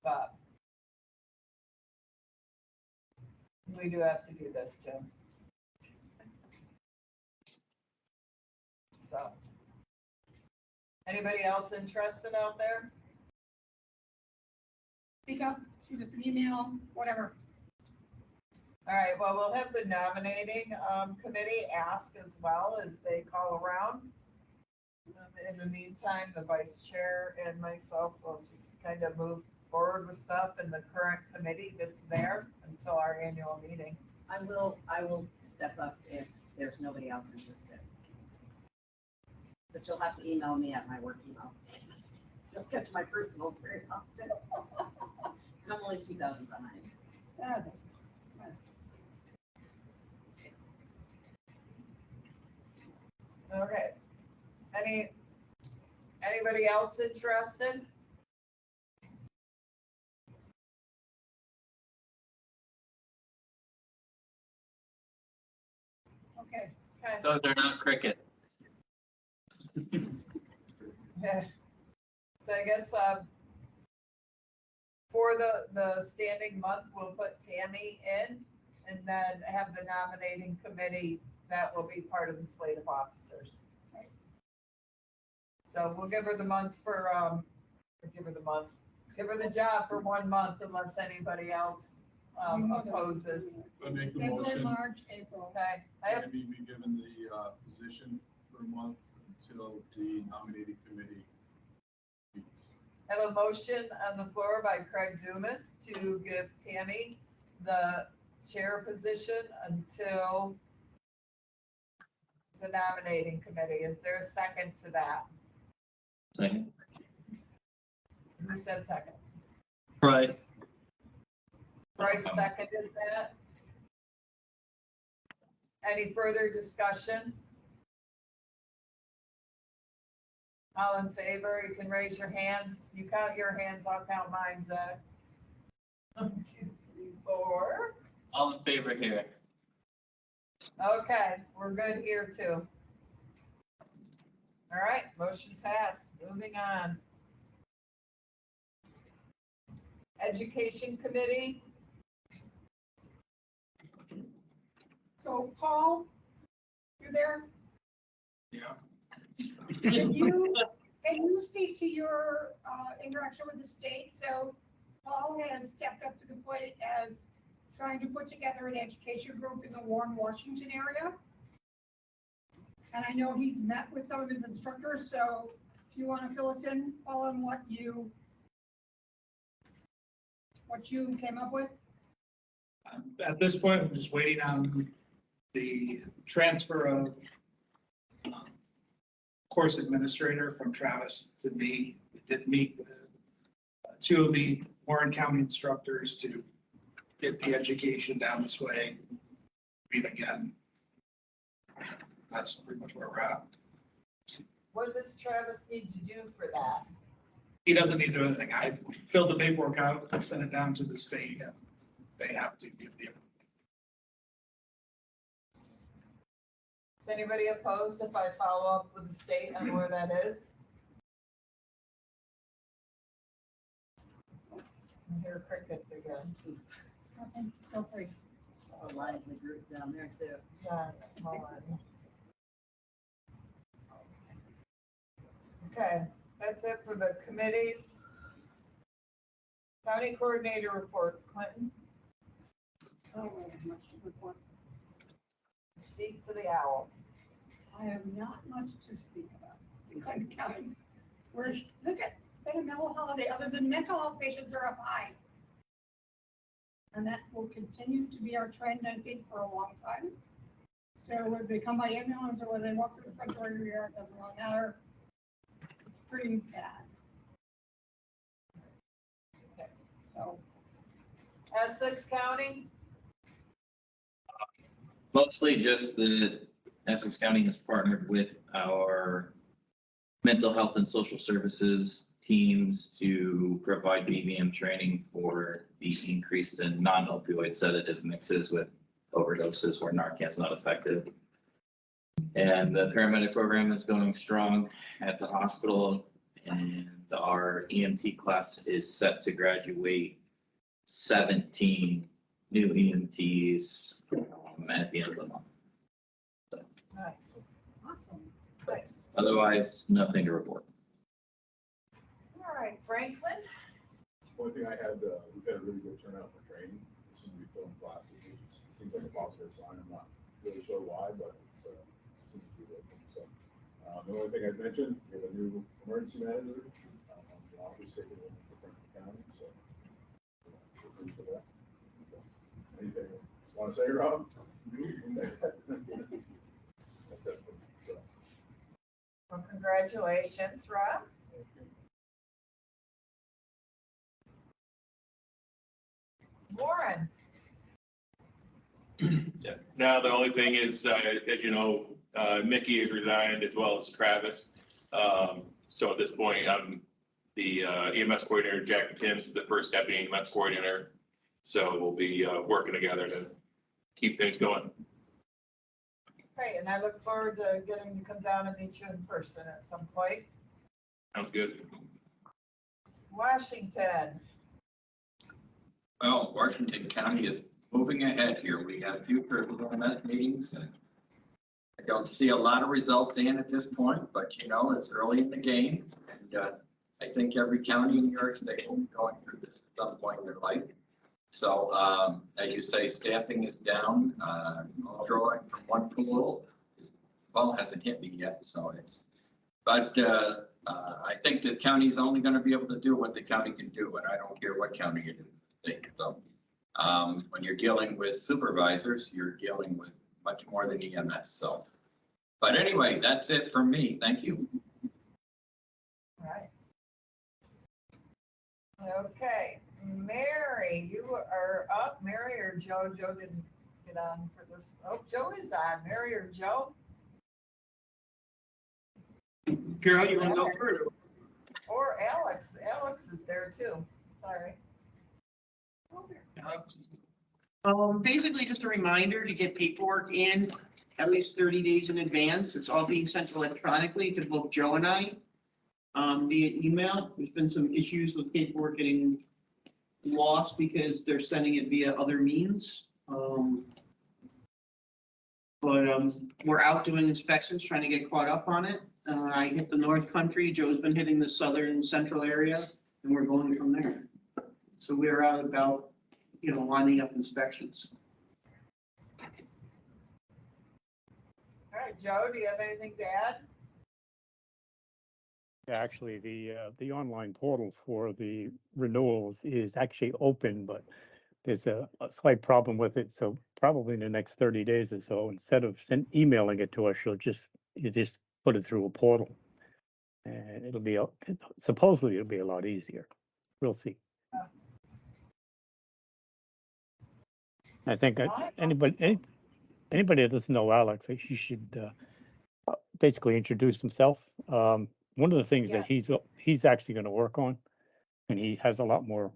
[SPEAKER 2] But we do have to do this too. So, anybody else interested out there?
[SPEAKER 5] Speak up, shoot us an email, whatever.
[SPEAKER 2] All right, well, we'll have the nominating committee ask as well as they call around. In the meantime, the vice chair and myself will just kind of move forward with stuff in the current committee that's there until our annual meeting.
[SPEAKER 7] I will step up if there's nobody else interested. But you'll have to email me at my work email. Don't get to my personals very often. I'm only 2,000 behind.
[SPEAKER 5] That's
[SPEAKER 2] Okay. Anybody else interested?
[SPEAKER 5] okay.
[SPEAKER 6] Those are not cricket.
[SPEAKER 2] Yeah. So I guess for the standing month, we'll put Tammy in and then have the nominating committee that will be part of the slate of officers. So we'll give her the month for, give her the job for 1 month unless anybody else opposes.
[SPEAKER 9] I make the
[SPEAKER 5] February,
[SPEAKER 9] motion,
[SPEAKER 5] March, April.
[SPEAKER 2] Okay, I have,
[SPEAKER 9] Tammy be given the position for a month until the nominating committee meets.
[SPEAKER 2] I have a motion on the floor by Craig Dumas to give Tammy the chair position until the nominating committee. Is there a second to that?
[SPEAKER 1] Second.
[SPEAKER 2] Who said second?
[SPEAKER 6] Right.
[SPEAKER 2] Bryce seconded that. Any further discussion? All in favor, you can raise your hands. You count your hands, I'll count mine, Zach. 1, 2, 3, 4.
[SPEAKER 6] All in favor here.
[SPEAKER 2] Okay, we're good here too. All right, motion passed. Moving on. Education Committee,
[SPEAKER 5] So Paul, you're there?
[SPEAKER 10] Yeah.
[SPEAKER 5] Can you speak to your interaction with the state? So Paul has stepped up to the plate as trying to put together an education group in the Warren, Washington area. And I know he's met with some of his instructors, so do you want to fill us in, Paul, on what you came up with?
[SPEAKER 11] At this point, I'm just waiting on the transfer of course administrator from Travis to me. We did meet with 2 of the Warren County instructors to get the education down this way, meet again. That's pretty much where we're at.
[SPEAKER 2] what does Travis need to do for that?
[SPEAKER 11] He doesn't need to do anything. I filled the paperwork out, I sent it down to the state, and they have to give the.
[SPEAKER 2] Is anybody opposed if I follow up with the state on where that is? I hear crickets again.
[SPEAKER 5] Okay, feel free.
[SPEAKER 7] It's a lively group down there too.
[SPEAKER 2] John, hold on. Okay, that's it for the committees. County coordinator reports, Clinton,
[SPEAKER 5] I don't really have much to report.
[SPEAKER 2] speak to the owl.
[SPEAKER 5] I have not much to speak about in Clinton County. Look at, it's been a mellow holiday, other than mental health patients are up high. And that will continue to be our trend, I think, for a long time. So whether they come by ambulance or whether they walk through the front door of your yard, doesn't really matter. It's pretty bad. So,
[SPEAKER 2] Essex County,
[SPEAKER 1] Mostly just the Essex County has partnered with our mental health and social services teams to provide BVM training for the increase in non-opioid sedative mixes with overdoses where Narcan is not effective. And the paramedic program is going strong at the hospital, and our EMT class is set to graduate 17 new EMTs at the end of the month.
[SPEAKER 2] nice,
[SPEAKER 5] awesome.
[SPEAKER 2] nice.
[SPEAKER 1] Otherwise, nothing to report.
[SPEAKER 2] All right, Franklin,
[SPEAKER 9] One thing I had, we've had a really good turnout for training. This is we film classes, which seems like a positive sign. I'm not really sure why, but it seems to be working. So the only thing I'd mention, we have a new emergency manager. Rob is taking over for Franklin County, so. we're pleased with that. Anything else want to say, Rob? That's it. So,
[SPEAKER 2] well, congratulations, Rob. Warren,
[SPEAKER 12] Yeah. Now, the only thing is, as you know, Mickey has resigned as well as Travis. So at this point, I'm the EMS coordinator. Jack Timms is the first deputy EMS coordinator. So we'll be working together to keep things going.
[SPEAKER 2] great, and I look forward to getting to come down and meet you in person at some point.
[SPEAKER 12] Sounds good.
[SPEAKER 2] Washington,
[SPEAKER 13] Well, Washington County is moving ahead here. We had a few critical MS meetings and I don't see a lot of results in at this point, but you know, it's early in the game. And I think every county in New York State will be going through this at some point in their life. So as you say, staffing is down, all drawing from one pool. Ball hasn't hit me yet, so it's, but I think the county's only going to be able to do what the county can do, and I don't care what county you do. So when you're dealing with supervisors, you're dealing with much more than EMS. So, but anyway, that's it for me. Thank you.
[SPEAKER 2] All right. Okay, Mary, you are up. Mary or Joe? Joe didn't get on for this. Oh, Joe is on. Mary or Joe?
[SPEAKER 8] Carol, you want to go first?
[SPEAKER 2] Or Alex. Alex is there too. Sorry.
[SPEAKER 10] Basically just a reminder to get paperwork in at least 30 days in advance. It's all being sent electronically to both Joe and I via email. There's been some issues with paperwork getting lost because they're sending it via other means. We're out doing inspections, trying to get caught up on it. I hit the North Country. Joe's been hitting the southern central area, and we're going from there. So we're out about, lining up inspections.
[SPEAKER 2] All right, Joe, do you have anything to add?
[SPEAKER 14] Actually, the online portal for the renewals is actually open, but there's a slight problem with it. So probably in the next 30 days or so, instead of emailing it to us, you just put it through a portal, and supposedly it'll be a lot easier. We'll see. I think anybody that doesn't know Alex, he should basically introduce himself. One of the things that he's actually going to work on, and he's a lot more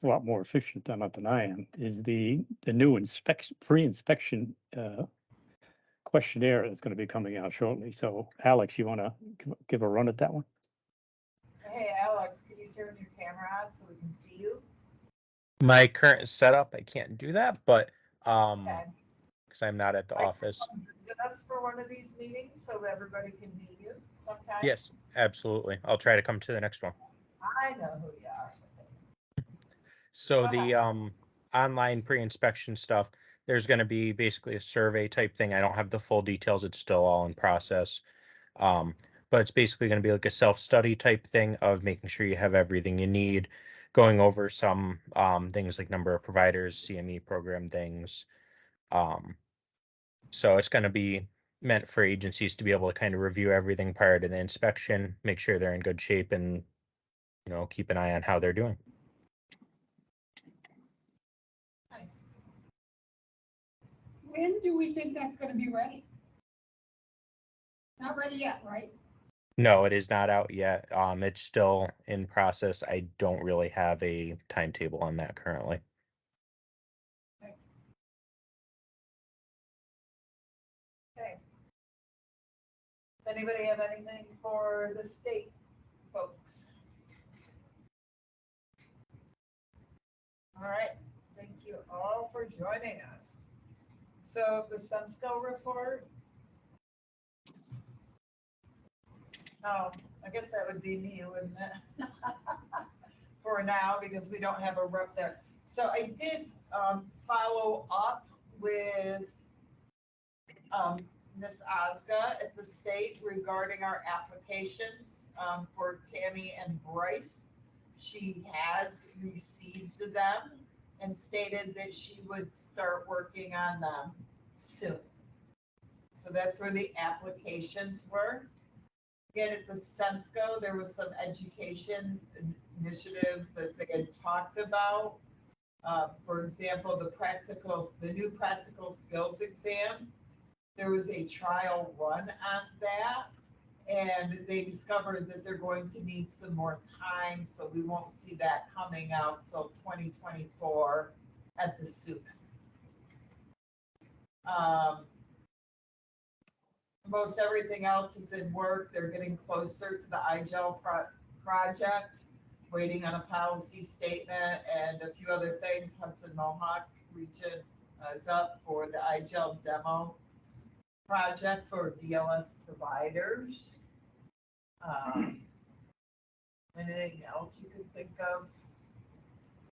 [SPEAKER 14] efficient than I am, is the new pre-inspection questionnaire that's going to be coming out shortly. So Alex, you want to give a run at that one?
[SPEAKER 2] Hey, Alex, can you turn your camera on so we can see you?
[SPEAKER 15] My current setup, I can't do that, but
[SPEAKER 2] Okay.
[SPEAKER 15] because I'm not at the office.
[SPEAKER 2] Visit us for one of these meetings so everybody can meet you sometime.
[SPEAKER 15] Yes, absolutely. I'll try to come to the next one.
[SPEAKER 2] I know who you are.
[SPEAKER 15] So the online pre-inspection stuff, there's going to be basically a survey type thing. I don't have the full details. It's still all in process. But it's basically going to be like a self-study type thing of making sure you have everything you need, going over some things like number of providers, CME program things. So it's going to be meant for agencies to be able to kind of review everything prior to the inspection, make sure they're in good shape, and keep an eye on how they're doing.
[SPEAKER 2] Nice.
[SPEAKER 5] When do we think that's going to be ready? Not ready yet, right?
[SPEAKER 15] No, it is not out yet. It's still in process. I don't really have a timetable on that currently.
[SPEAKER 2] Okay. Does anybody have anything for the state folks? All right, thank you all for joining us. So the REMSCO report. Oh, I guess that would be me, wouldn't it? For now, because we don't have a rep there. So I did follow up with Ms. Osga at the state regarding our applications for Tammy and Bryce. She has received them and stated that she would start working on them soon. So that's where the applications were. Again, at the REMSCO, there was some education initiatives that they had talked about. For example, the new practical skills exam. There was a trial run on that, and they discovered that they're going to need some more time, so we won't see that coming out till 2024 at the soonest. Most everything else is in work. They're getting closer to the IGEL project, waiting on a policy statement and a few other things. Hudson Mohawk region is up for the IGEL demo project for DLS providers. Anything else you could think of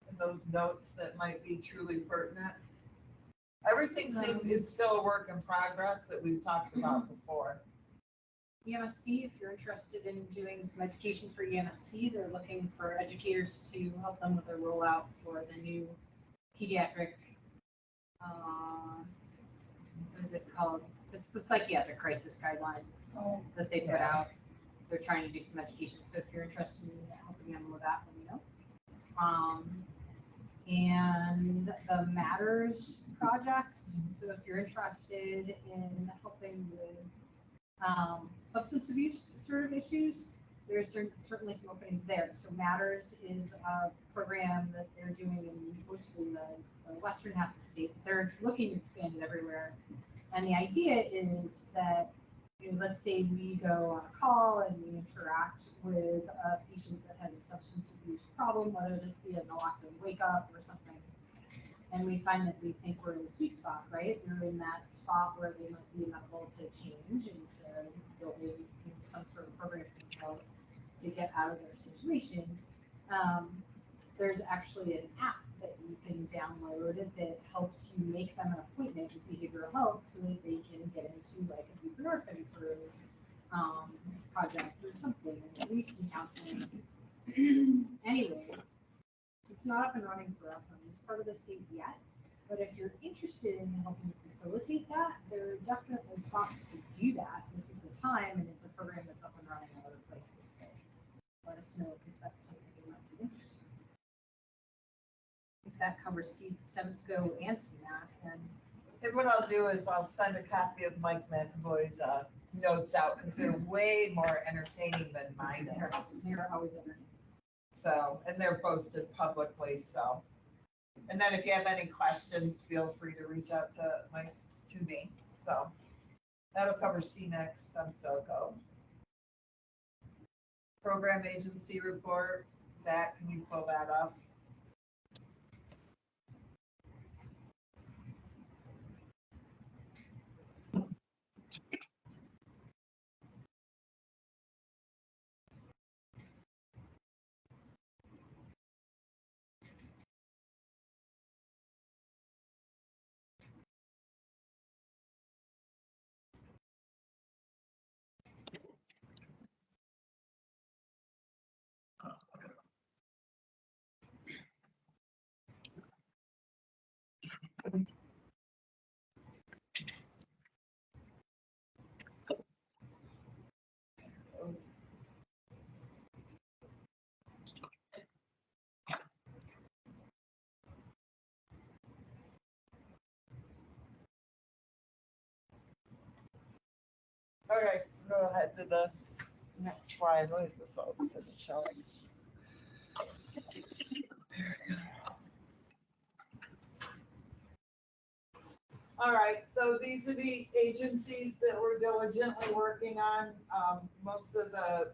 [SPEAKER 2] in those notes that might be truly pertinent? Everything seems, it's still a work in progress that we've talked about before.
[SPEAKER 16] EMSC, if you're interested in doing some education for EMSC, they're looking for educators to help them with their rollout for the new pediatric, what is it called? It's the psychiatric crisis guideline that they put out. They're trying to do some education, so if you're interested in helping them with that, let me know. And the Matters project, so if you're interested in helping with substance abuse sort of issues, there's certainly some openings there. So Matters is a program that they're doing in mostly the western half of the state. They're looking to expand it everywhere. And the idea is that, you know, let's say we go on a call and we interact with a patient that has a substance abuse problem, whether this be a naloxone wake up or something. And we find that we think we're in the sweet spot, right? We're in that spot where they might be amenable to change and to building some sort of program for themselves to get out of their situation. There's actually an app that you can download that helps you make them an appointment with behavioral health so that they can get into like a buprenorphine sort of project or something, at least in counseling. Anyway, it's not up and running for us on this part of the state yet, but if you're interested in helping facilitate that, there are definitely spots to do that. This is the time, and it's a program that's up and running in other places. So let us know if that's something you might be interested in. I think that covers REMSCO and CMAC.
[SPEAKER 2] And what I'll do is I'll send a copy of Mike McAvoy's notes out because they're way more entertaining than mine is.
[SPEAKER 16] They're always entertaining.
[SPEAKER 2] So, and they're posted publicly, so. And then if you have any questions, feel free to reach out to me. So that'll cover CMAC, REMSCO. Program agency report. Zach, can you pull that up? Okay, go ahead to the next slide. What is this all of a sudden showing? All right, so these are the agencies that we're diligently working on. Most of the,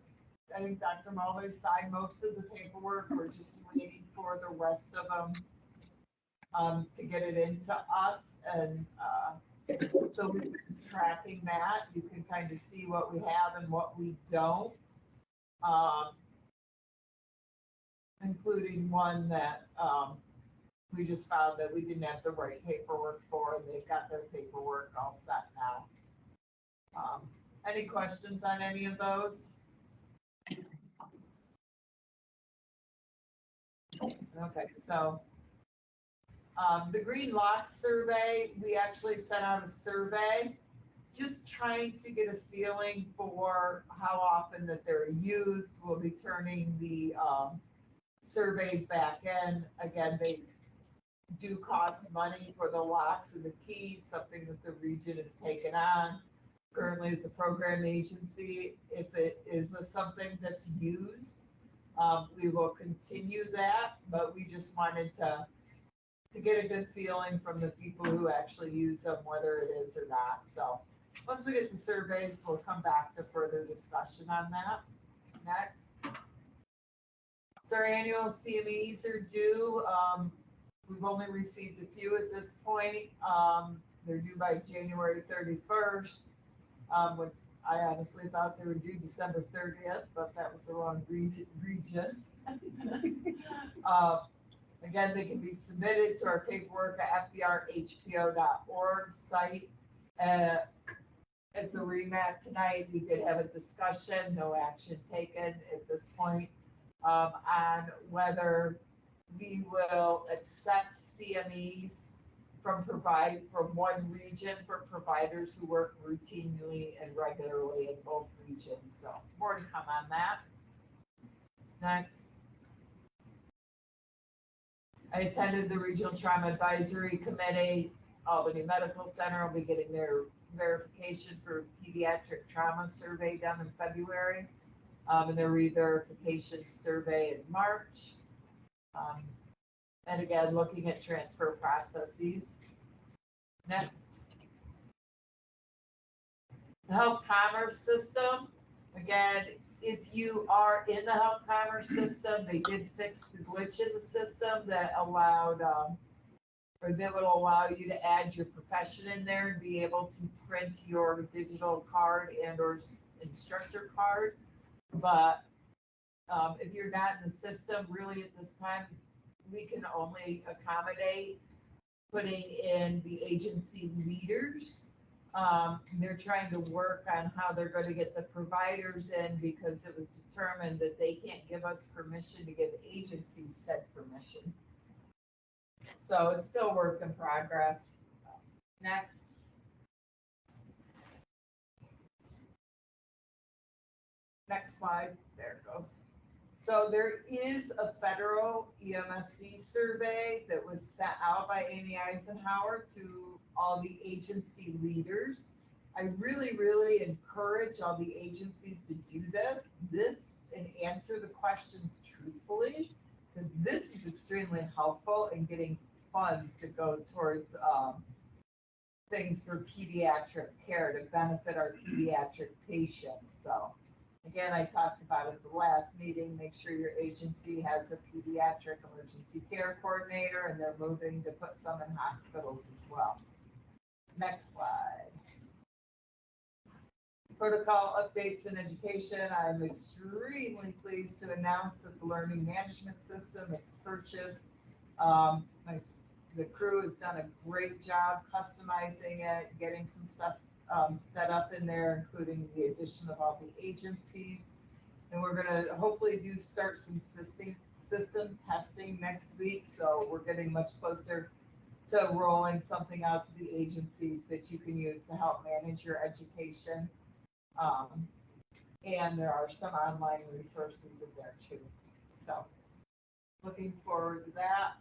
[SPEAKER 2] I think Dr. Mulder signed most of the paperwork. We're just waiting for the rest of them to get it into us. And so we've been tracking that. You can kind of see what we have and what we don't. Including one that we just found that we didn't have the right paperwork for, and they've got their paperwork all set now. Any questions on any of those? Okay, so the Green Lock survey, we actually sent out a survey just trying to get a feeling for how often that they're used. We'll be turning the surveys back in. Again, they do cost money for the locks and the keys, something that the region has taken on. Currently as the program agency, if it is something that's used, we will continue that, but we just wanted to get a good feeling from the people who actually use them, whether it is or not. So once we get the surveys, we'll come back to further discussion on that. Next. So our annual CMEs are due. We've only received a few at this point. they're due by January 31st. Which I honestly thought they were due December 30th, but that was the wrong region. Again, they can be submitted to our paperwork at fdrhpo.org site. At the REMAC tonight, we did have a discussion, no action taken at this point, on whether we will accept CMEs from one region for providers who work routinely and regularly in both regions. So more to come on that. Next. I attended the Regional Trauma Advisory Committee. Albany Medical Center will be getting their verification for pediatric trauma survey done in February, and their re-verification survey in March. And again, looking at transfer processes. Next. The health commerce system. Again, if you are in the health commerce system, they did fix the glitch in the system that allowed, or that would allow you to add your profession in there and be able to print your digital card and or instructor card. But if you're not in the system, really at this time, we can only accommodate putting in the agency leaders. They're trying to work on how they're going to get the providers in, because it was determined that they can't give us permission to give agencies said permission. So it's still work in progress. Next. Next slide. There it goes. So there is a federal EMSC survey that was sent out by Amy Eisenhower to all the agency leaders. I really, really encourage all the agencies to do this and answer the questions truthfully, because this is extremely helpful in getting funds to go towards things for pediatric care to benefit our pediatric patients. So again, I talked about it at the last meeting. Make sure your agency has a pediatric emergency care coordinator, and they're moving to put some in hospitals as well. Next slide. Protocol updates in education. I'm extremely pleased to announce that the learning management system, it's purchased. The crew has done a great job customizing it, getting some stuff set up in there, including the addition of all the agencies. And we're going to hopefully start some system testing next week. So we're getting much closer to rolling something out to the agencies that you can use to help manage your education. And there are some online resources in there too. So looking forward to that.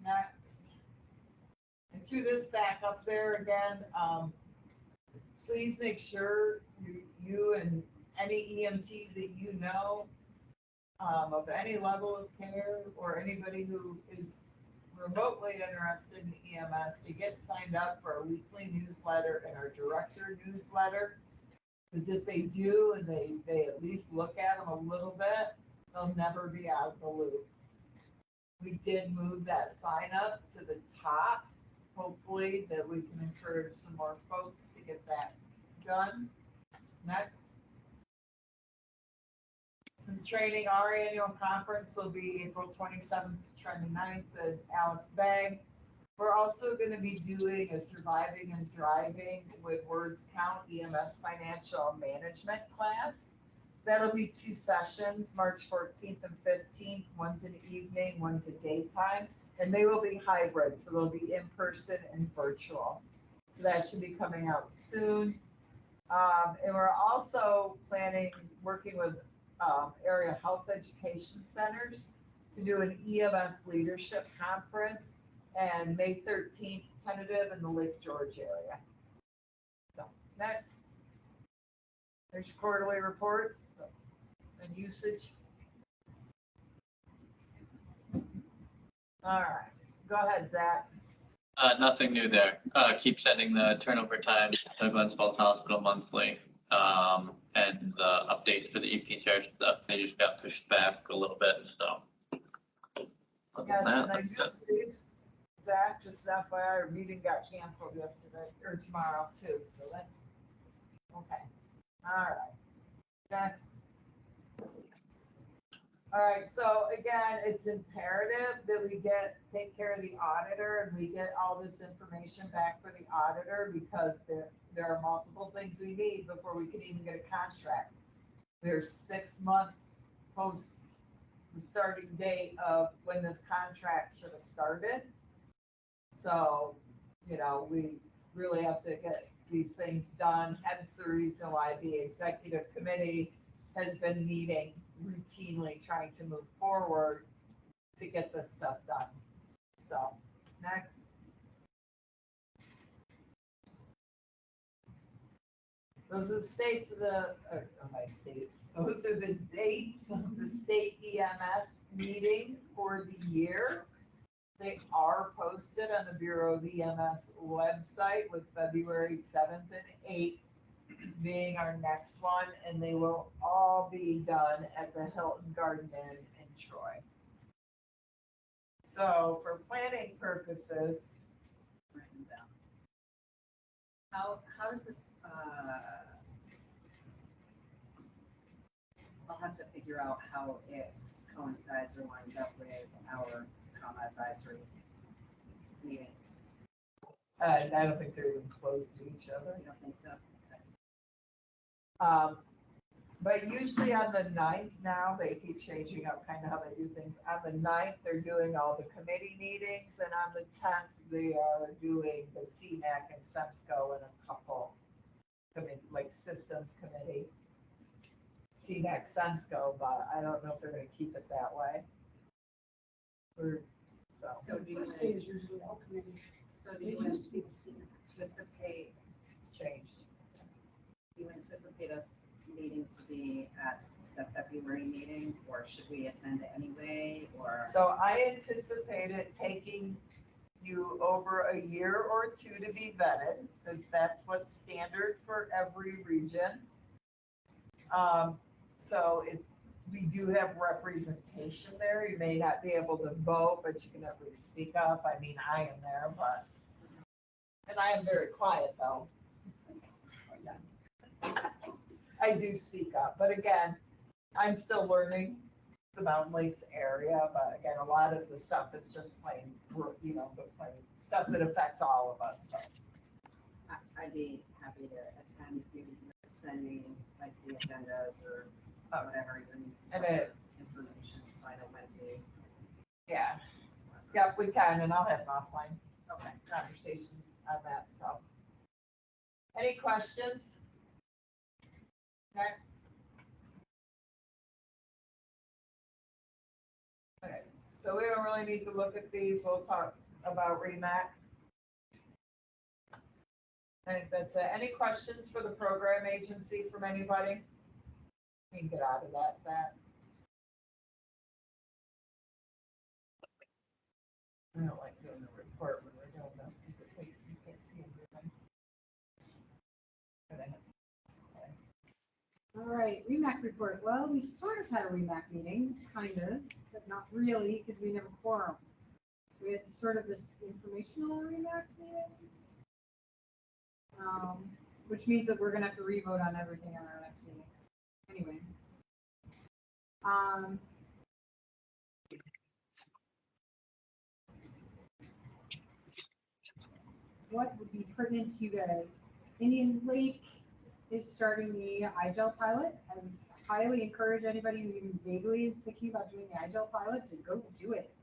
[SPEAKER 2] Next. And through this back up there again, please make sure you and any EMT that you know of any level of care, or anybody who is remotely interested in EMS, to get signed up for our weekly newsletter and our director newsletter. Because if they do and they at least look at them a little bit, they'll never be out of the loop. We did move that sign up to the top. Hopefully that we can encourage some more folks to get that done. Next. Some training. Our annual conference will be April 27th to 29th at Alex Bay. We're also going to be doing a surviving and thriving with words count EMS financial management class. That'll be 2 sessions, March 14th and 15th. One's in the evening, one's in daytime, and they will be hybrid. So they'll be in person and virtual. So that should be coming out soon. And we're also planning, working with area health education centers to do an EMS leadership conference, and May 13th tentative in the Lake George area. So next, there's your quarterly reports and usage. All right, go ahead, Zach.
[SPEAKER 6] Nothing new there. Keep sending the turnover time to Glenn Falls Hospital monthly. And the update for the EP charge stuff, they just got pushed back a little bit, so. Other than
[SPEAKER 2] Yes,
[SPEAKER 6] that,
[SPEAKER 2] and I
[SPEAKER 6] that's
[SPEAKER 2] do
[SPEAKER 6] good.
[SPEAKER 2] believe, Zach, just FYI, our meeting got canceled yesterday, or tomorrow too, so that's, okay. All right, next. All right, so again, it's imperative that we take care of the auditor and we get all this information back for the auditor because there are multiple things we need before we can even get a contract. We're 6 months post the starting date of when this contract should have started. So, you know, we really have to get these things done, hence the reason why the executive committee has been meeting routinely, trying to move forward to get this stuff done. So, next. Those are the states of the, those are the dates of the state EMS meetings for the year. They are posted on the Bureau of EMS website with February 7th and 8th being our next one, and they will all be done at the Hilton Garden Inn in Troy. So for planning purposes,
[SPEAKER 7] How does this, I'll have to figure out how it coincides or lines up with our trauma advisory meetings.
[SPEAKER 2] I don't think they're even close to each other.
[SPEAKER 7] You don't think so?
[SPEAKER 2] But usually on the 9th now, they keep changing up kind of how they do things. On the 9th, they're doing all the committee meetings, and on the 10th, they are doing the CMAC and SEMSCO and a couple like systems committee. CMAC, SEMSCO, but I don't know if they're gonna keep it that way.
[SPEAKER 7] So do you,
[SPEAKER 5] First day is usually all committee.
[SPEAKER 7] so do
[SPEAKER 5] It
[SPEAKER 7] you
[SPEAKER 5] used to be the same.
[SPEAKER 7] anticipate,
[SPEAKER 2] It's changed.
[SPEAKER 7] do you anticipate us needing to be at the February meeting, or should we attend anyway, or?
[SPEAKER 2] So I anticipate it taking you over a year or two to be vetted, because that's what's standard for every region. So if we do have representation there, you may not be able to vote, but you can at least speak up. I mean, I am there, but, and I am very quiet though. I do speak up, but again, I'm still learning the Mountain Lakes area, but again, a lot of the stuff is just plain, you know, the plain stuff that affects all of us, so.
[SPEAKER 7] I'd be happy to attend if you send me like the agendas or whatever, even
[SPEAKER 2] And it,
[SPEAKER 7] information, so I know when to be.
[SPEAKER 2] yeah, yep, we can, and I'll have an offline, conversation on that, so. Any questions? Next. Okay, so we don't really need to look at these, we'll talk about REMAC. I think that's it. Any questions for the program agency from anybody? We can get out of that, Zach. I don't like doing the report when we're doing this because it takes, you can't see everything.
[SPEAKER 16] All right, REMAC report. Well, we sort of had a REMAC meeting, kind of, but not really, because we didn't have a quorum. So we had sort of this informational REMAC meeting. Which means that we're gonna have to re-vote on everything on our next meeting. Anyway. What would be pertinent to you guys? Indian Lake is starting the iGel pilot. I would highly encourage anybody who even vaguely is thinking about doing the iGel pilot to go do it.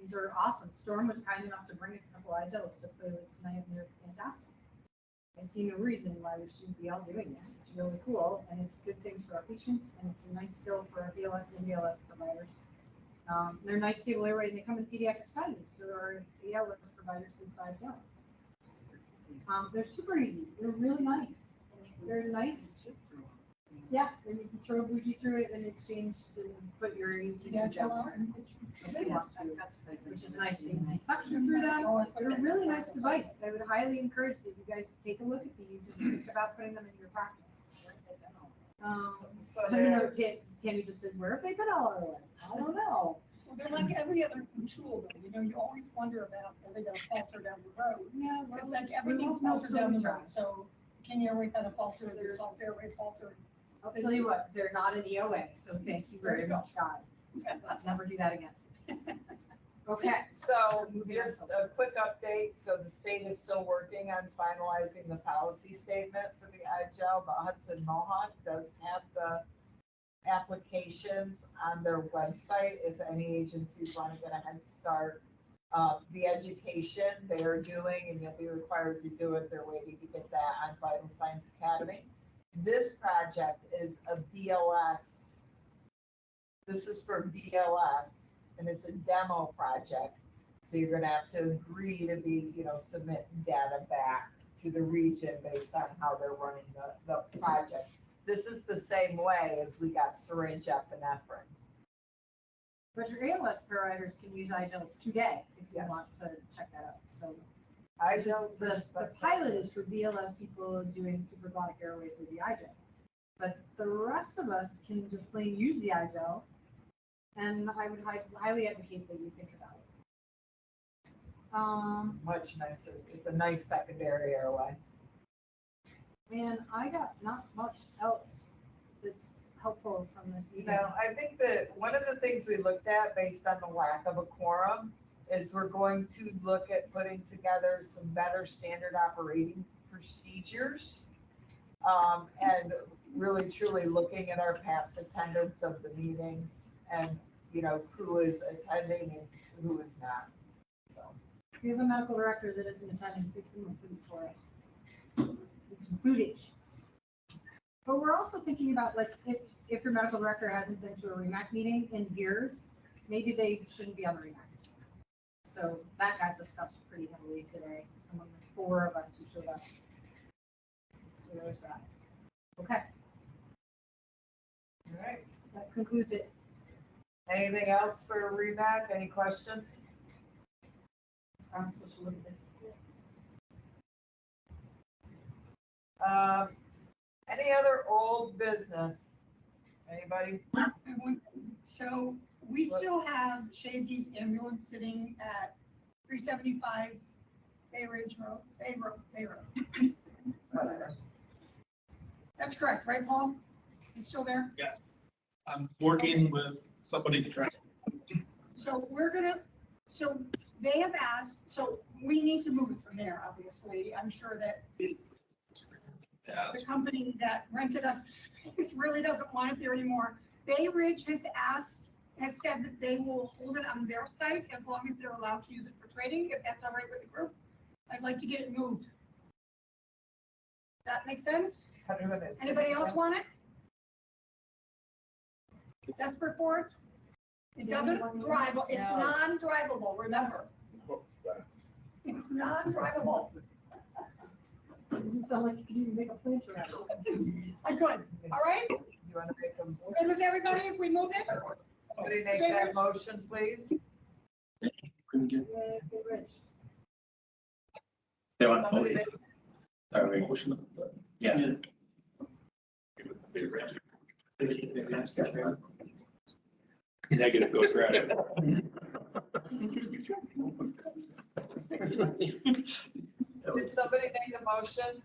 [SPEAKER 16] These are awesome. Storm was kind enough to bring us a couple iGels to play with tonight, and they're fantastic. I see no reason why we shouldn't be all doing this. It's really cool, and it's good things for our patients, and it's a nice skill for our BLS and BLS providers. They're nice table airway, and they come in pediatric sizes, so our BLS providers can size down. They're super easy. They're really nice. They're nice. Yeah, and you can throw a bougie through it and exchange and put your ET gel if you want to, which is nice. You can suction through them. They're a really nice device. I would highly encourage that you guys take a look at these and think about putting them into your practice.
[SPEAKER 2] So
[SPEAKER 16] I don't know, Tammy just said, where have they been all our lives? I don't know.
[SPEAKER 5] Well, they're like every other tool, though, you know, you always wonder about, are they gonna falter down the road?
[SPEAKER 16] Yeah.
[SPEAKER 5] It's like everything's faltered down the road, so can you ever kind of falter, the salt airway falter?
[SPEAKER 16] I'll tell you what, they're not an EOA, so thank you very much, God. Let's never do that again. Okay.
[SPEAKER 2] So
[SPEAKER 16] moving on.
[SPEAKER 2] just a quick update. So the state is still working on finalizing the policy statement for the iGel, but Hudson Mohawk does have the applications on their website if any agencies want to get a head start. The education they are doing, and you'll be required to do it, they're waiting to get that on Vital Signs Academy. This project is a BLS. This is for BLS, and it's a demo project. So you're gonna have to agree to be, submit data back to the region based on how they're running the project. This is the same way as we got syringe, epinephrine.
[SPEAKER 16] But your ALS providers can use iGels today if you
[SPEAKER 2] Yes.
[SPEAKER 16] want to check that out. So
[SPEAKER 2] iGel,
[SPEAKER 16] the pilot is for BLS people doing supraglottic airways with the iGel. But the rest of us can just plain use the iGel. And I would highly advocate that you think about it.
[SPEAKER 2] Much nicer. It's a nice secondary airway.
[SPEAKER 16] And I got not much else that's helpful from this meeting.
[SPEAKER 2] I think that one of the things we looked at based on the lack of a quorum is we're going to look at putting together some better standard operating procedures. And really truly looking at our past attendance of the meetings and, who is attending and who is not. So.
[SPEAKER 16] If you have a medical director that isn't attending, please come and food for us. It's bootage. But we're also thinking about, like, if your medical director hasn't been to a REMAC meeting in years, maybe they shouldn't be on the REMAC. So that got discussed pretty heavily today among the 4 of us who showed up. So there's that. Okay,
[SPEAKER 2] All right.
[SPEAKER 16] that concludes it.
[SPEAKER 2] Anything else for REMAC? Any questions?
[SPEAKER 16] I'm supposed to look at this.
[SPEAKER 2] Any other old business? Anybody?
[SPEAKER 5] So we still have Shazy's ambulance sitting at 375 Bay Road. That's correct, right, Paul? He's still there?
[SPEAKER 11] Yes. I'm working with somebody to try.
[SPEAKER 5] So so they have asked, so we need to move it from there, obviously. I'm sure that the company that rented us the space really doesn't want it there anymore. Bay Ridge has said that they will hold it on their site as long as they're allowed to use it for training, if that's all right with the group. I'd like to get it moved. That makes sense? Anybody else want it? Desperate for it? It doesn't drive, it's non-drivable, remember? It's non-drivable.
[SPEAKER 16] Doesn't sound like you can even make a plan for that.
[SPEAKER 5] I could, all right?
[SPEAKER 2] You want to make them?
[SPEAKER 5] Good with everybody if we move it?
[SPEAKER 2] Somebody make that motion, please.
[SPEAKER 16] Bay Ridge.
[SPEAKER 6] They want
[SPEAKER 2] Somebody
[SPEAKER 6] to
[SPEAKER 2] make-
[SPEAKER 6] motion. Yeah.
[SPEAKER 12] Negative goes right.
[SPEAKER 2] Did somebody make a motion?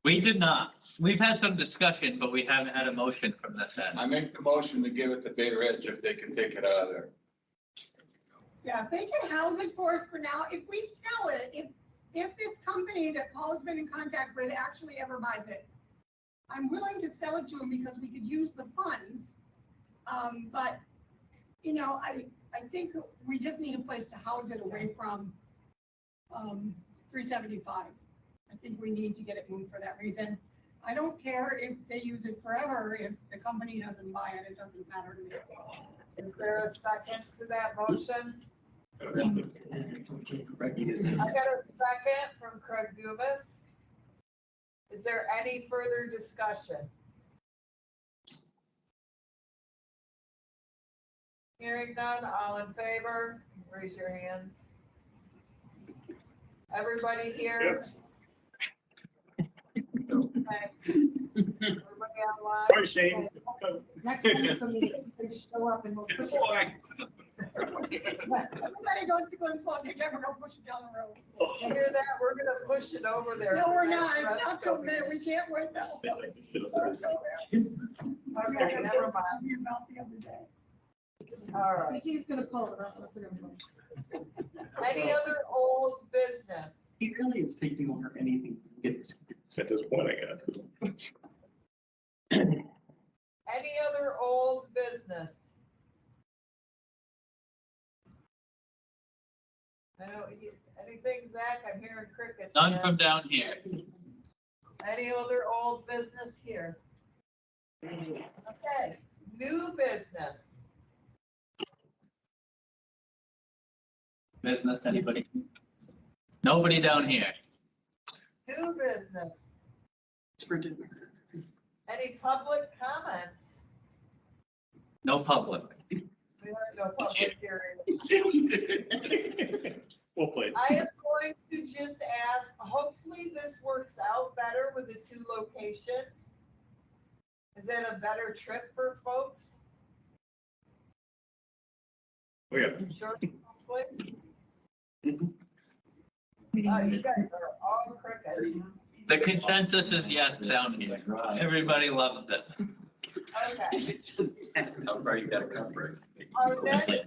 [SPEAKER 6] We did not. We've had some discussion, but we haven't had a motion from this end.
[SPEAKER 3] I make the motion to give it to Bay Ridge if they can take it out of there.
[SPEAKER 5] Yeah, if they can house it for us for now, if we sell it, if this company that Paul has been in contact with actually ever buys it, I'm willing to sell it to him because we could use the funds. But, I think we just need a place to house it away from 375. I think we need to get it moved for that reason. I don't care if they use it forever. If the company doesn't buy it, it doesn't matter to me.
[SPEAKER 2] Is there a second to that motion? I got a second from Craig Dumas. Is there any further discussion? Hearing none, all in favor, raise your hands. Everybody here?
[SPEAKER 12] Yes.
[SPEAKER 2] Okay. Everybody online?
[SPEAKER 12] Sorry, Shane.
[SPEAKER 16] Next REMSCO meeting, you show up and we'll push it down.
[SPEAKER 5] Everybody goes to Glenn's Falls, you never go push it down the road.
[SPEAKER 2] You hear that? We're gonna push it over there.
[SPEAKER 5] No,
[SPEAKER 2] for
[SPEAKER 5] we're
[SPEAKER 2] next
[SPEAKER 5] not, it's not till
[SPEAKER 2] REMSCO
[SPEAKER 5] May, we
[SPEAKER 2] meeting.
[SPEAKER 5] can't wait now.
[SPEAKER 2] Okay, never mind.
[SPEAKER 5] About the other day.
[SPEAKER 2] All right.
[SPEAKER 16] BT's gonna pull, the rest of us are gonna push.
[SPEAKER 2] Any other old business?
[SPEAKER 4] He really is taking over anything.
[SPEAKER 12] At this point, I guess.
[SPEAKER 2] Any other old business? I know, anything, Zach? I'm hearing crickets.
[SPEAKER 6] None
[SPEAKER 2] here.
[SPEAKER 6] from down here.
[SPEAKER 2] Any other old business here? Okay, new business.
[SPEAKER 6] Business, anybody? Nobody down here.
[SPEAKER 2] New business. Any public comments?
[SPEAKER 6] No public.
[SPEAKER 2] We have no public hearing.
[SPEAKER 12] Well played.
[SPEAKER 2] I am going to just ask, hopefully this works out better with the two locations. Is it a better trip for folks?
[SPEAKER 12] Oh, yeah.
[SPEAKER 2] Sure, hopefully. Oh, you guys are all crickets.
[SPEAKER 6] The consensus is yes down here. Everybody loves it.
[SPEAKER 2] Okay.
[SPEAKER 6] How far you gotta cover it?
[SPEAKER 2] Our next meeting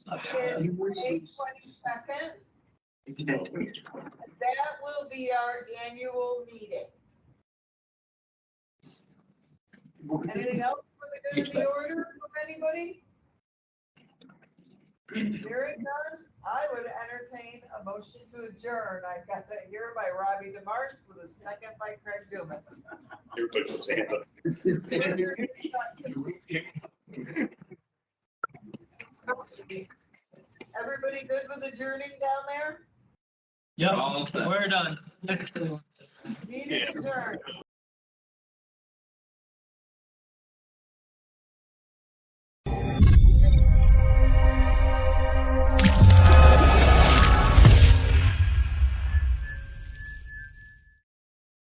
[SPEAKER 2] is May 22nd. That will be our annual meeting. Anything else for the good of the order from anybody? Hearing none, I would entertain a motion to adjourn. I've got that here by Robbie DeMarce with a second by Craig Dumas.
[SPEAKER 12] Everybody puts their hands up.
[SPEAKER 2] Everybody good with adjourning down there?
[SPEAKER 6] Yep, we're done.
[SPEAKER 2] Meeting adjourned.